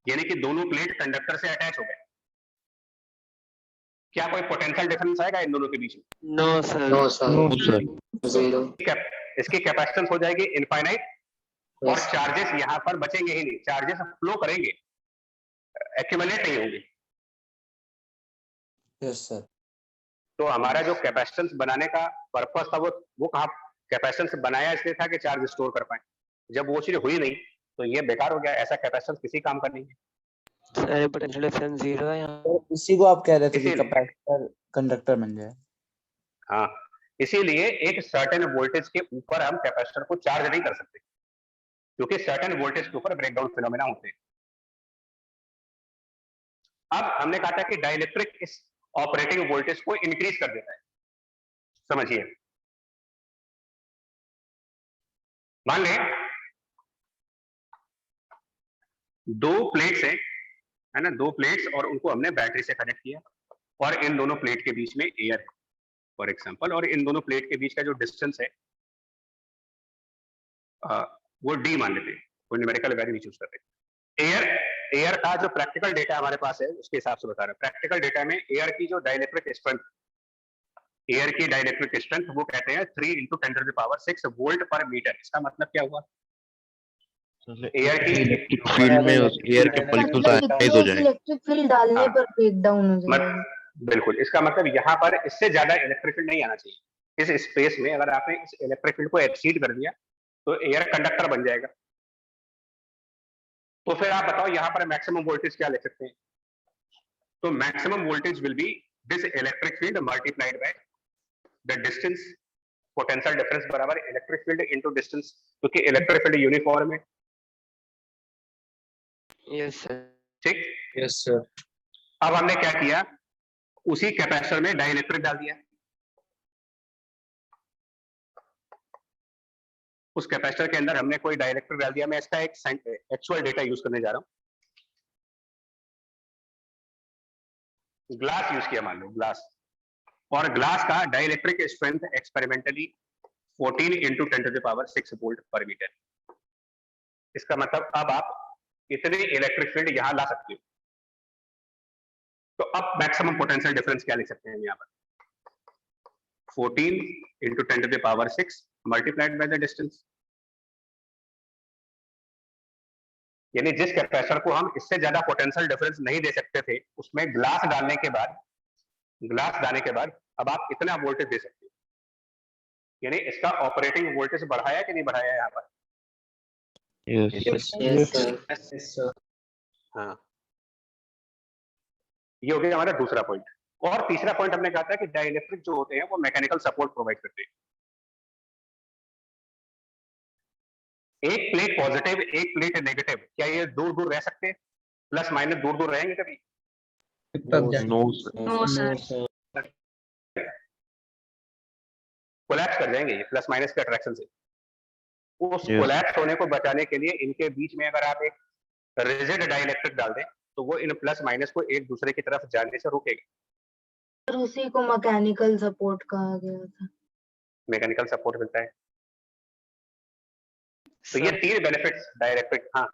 यानी कि दोनों प्लेट कंडक्टर से अटैच हो गए। क्या कोई पोटेंशियल डिफरेंस आएगा इन दोनों के बीच में? No sir. जीरो। इसकी कैपेसिटेंस हो जाएगी इनफाइनाइट, और चार्जेस यहाँ पर बचेंगे ही नहीं, चार्जेस फ्लो करेंगे, एक्यूमुलेट नहीं होंगे। Yes sir. तो हमारा जो कैपेसिटेंस बनाने का पर्पस था, वो कहाँ कैपेसिटेंस बनाया इसलिए था कि चार्ज स्टोर कर पाए। जब वो चीज हुई नहीं तो ये बेकार हो गया, ऐसा कैपेसिटेंस किसी काम का नहीं है। सारे पोटेंशियल डिफरेंस जीरो है यहाँ। तो इसी को आप कह रहे थे कि कैपेसिटर कंडक्टर बन जाए। हाँ, इसीलिए एक सर्टेन वोल्टेज के ऊपर हम कैपेसिटर को चार्ज नहीं कर सकते, क्योंकि सर्टेन वोल्टेज के ऊपर ब्रेकडाउन फिनोमेना होते हैं। अब हमने कहा था कि डाइलेक्ट्रिक इस ऑपरेटिंग वोल्टेज को इंक्रीज कर देता है। समझिए, मान लें दो प्लेट्स है ना, दो प्लेट्स, और उनको हमने बैटरी से कनेक्ट किया, और इन दोनों प्लेट के बीच में एयर है फॉर एग्जांपल, और इन दोनों प्लेट के बीच का जो डिस्टेंस है वो d मान लेते हैं, कोई न्यूमेरिकल वैल्यू नहीं चूज करते। एयर का जो प्रैक्टिकल डेटा हमारे पास है उसके हिसाब से बता रहे हैं। प्रैक्टिकल डेटा में एयर की जो डाइलेक्ट्रिक स्ट्रेंथ, एयर की डाइलेक्ट्रिक स्ट्रेंथ वो कहते हैं 3 × 10⁻⁶ वोल्ट पर मीटर। इसका मतलब क्या हुआ, एयर की इलेक्ट्रिक फील्ड में एयर के मॉलिक्यूल्स आयनाइज हो जाएंगे। इलेक्ट्रिक फील्ड डालने पर ब्रेकडाउन हो जाएगा। बिल्कुल, इसका मतलब यहाँ पर इससे ज्यादा इलेक्ट्रिक फील्ड नहीं आना चाहिए। इस स्पेस में अगर आपने इस इलेक्ट्रिक फील्ड को एक्सीड कर दिया तो एयर कंडक्टर बन जाएगा। तो फिर आप बताओ यहाँ पर मैक्सिमम वोल्टेज क्या ले सकते हैं? तो maximum voltage will be this electric field multiplied by the distance, potential difference बराबर इलेक्ट्रिक फील्ड इनटू डिस्टेंस, क्योंकि इलेक्ट्रिक फील्ड यूनिफॉर्म है। Yes sir. ठीक, यस सर। अब हमने क्या किया, उसी कैपेसिटर में डाइलेक्ट्रिक डाल दिया, उस कैपेसिटर के अंदर हमने कोई डाइलेक्ट्रिक डाल दिया। मैं इसका एक एक्चुअल डेटा यूज करने जा रहा हूं। ग्लास यूज किया, मान लो ग्लास, और ग्लास का डाइलेक्ट्रिक स्ट्रेंथ एक्सपेरिमेंटली 14 × 10⁻6 वोल्ट पर मीटर। इसका मतलब अब आप इतने इलेक्ट्रिक फील्ड यहां ला सकते हो। तो अब मैक्सिमम पोटेंशियल डिफरेंस क्या लिख सकते हैं यहाँ पर? 14 × 10⁻6 मल्टीप्लाइड बाय द डिस्टेंस। यानी जिस कैपेसिटर को हम इससे ज्यादा पोटेंशियल डिफरेंस नहीं दे सकते थे, उसमें ग्लास डालने के बाद अब आप इतना वोल्टेज दे सकते हो। यानी इसका ऑपरेटिंग वोल्टेज बढ़ाया कि नहीं बढ़ाया यहाँ पर? Yes sir. हाँ, ये हो गया हमारा दूसरा पॉइंट। और तीसरा पॉइंट हमने कहा था कि डाइलेक्ट्रिक जो होते हैं वो मैकेनिकल सपोर्ट प्रोवाइड करते हैं। एक प्लेट पॉजिटिव, एक प्लेट नेगेटिव, क्या ये दूर दूर रह सकते हैं? प्लस माइनस दूर दूर रहेंगे कभी? No sir. कोलैप्स कर जाएंगे ये प्लस माइनस के अट्रैक्शन से। उस Yes. कोलैप्स होने को बचाने के लिए इनके बीच में अगर आप एक रिजिड डाइलेक्ट्रिक डाल दें तो वो इन प्लस माइनस को एक दूसरे की तरफ जाने से रोकेगा। और उसी को मैकेनिकल सपोर्ट कहा गया था। मैकेनिकल सपोर्ट मिलता है। तो ये तीन बेनिफिट्स डाइलेक्ट्रिक। हाँ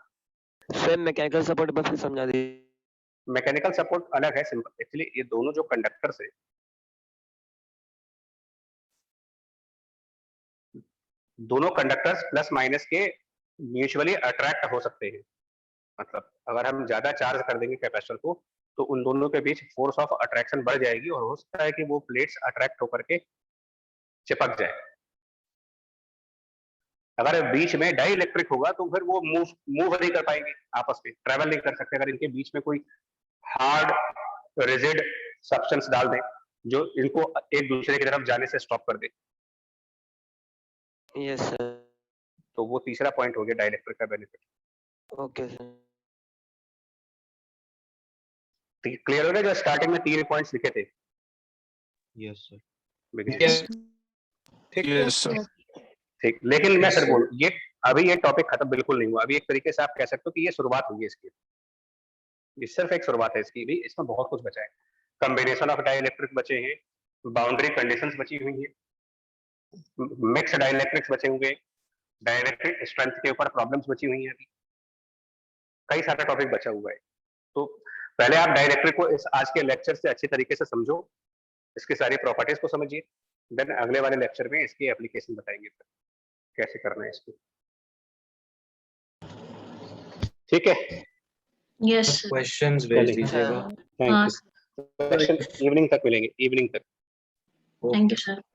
सर मैकेनिकल सपोर्ट बस फिर समझा दीजिए। मैकेनिकल सपोर्ट अलग है, सिंपल। एक्चुअली ये दोनों जो कंडक्टर्स है, दोनों कंडक्टर्स प्लस माइनस के म्यूचुअली अट्रैक्ट हो सकते हैं। मतलब अगर हम ज्यादा चार्ज कर देंगे कैपेसिटर को तो उन दोनों के बीच फोर्स ऑफ अट्रैक्शन बढ़ जाएगी और हो सकता है कि वो प्लेट्स अट्रैक्ट होकर के चिपक जाए। अगर बीच में डाइलेक्ट्रिक होगा तो फिर वो मूव नहीं कर पाएंगे, आपस में ट्रेवल नहीं कर सकते। अगर इनके बीच में कोई हार्ड रिजिड सब्सटेंस डाल दें जो इनको एक दूसरे की तरफ जाने से स्टॉप कर दे, यस सर। तो वो तीसरा पॉइंट हो गया डाइलेक्ट्रिक का बेनिफिट। Okay sir. क्लियर हो गया? जो स्टार्टिंग में 3 पॉइंट्स लिखे थे। Yes sir. Yes sir. ठीक, लेकिन मैं सर बोलूं, ये अभी ये टॉपिक खत्म बिल्कुल नहीं हुआ। अभी एक तरीके से आप कह सकते हो कि ये शुरुआत हुई है इसकी। ये सिर्फ एक शुरुआत है इसकी, भी इसमें बहुत कुछ बचा है। कॉम्बिनेशन ऑफ डाइलेक्ट्रिक बचे हैं, बाउंड्री कंडीशंस बची हुई हैं, मिक्स डाइलेक्ट्रिक्स बचे हुए, डाइलेक्ट्रिक स्ट्रेंथ के ऊपर प्रॉब्लम्स बची हुई हैं, अभी कई सारा टॉपिक बचा हुआ है। तो पहले आप डाइलेक्ट्रिक को इस आज के लेक्चर से अच्छी तरीके से समझो, इसकी सारी प्रॉपर्टीज को समझिए, देन अगले वाले लेक्चर में इसकी एप्लीकेशन बताएंगे फिर कैसे करना है इसको। ठीक है? Yes sir. क्वेश्चंस भेज दीजिएगा। हाँ थैंक यू। इवनिंग तक मिलेंगे, इवनिंग तक। Thank you sir.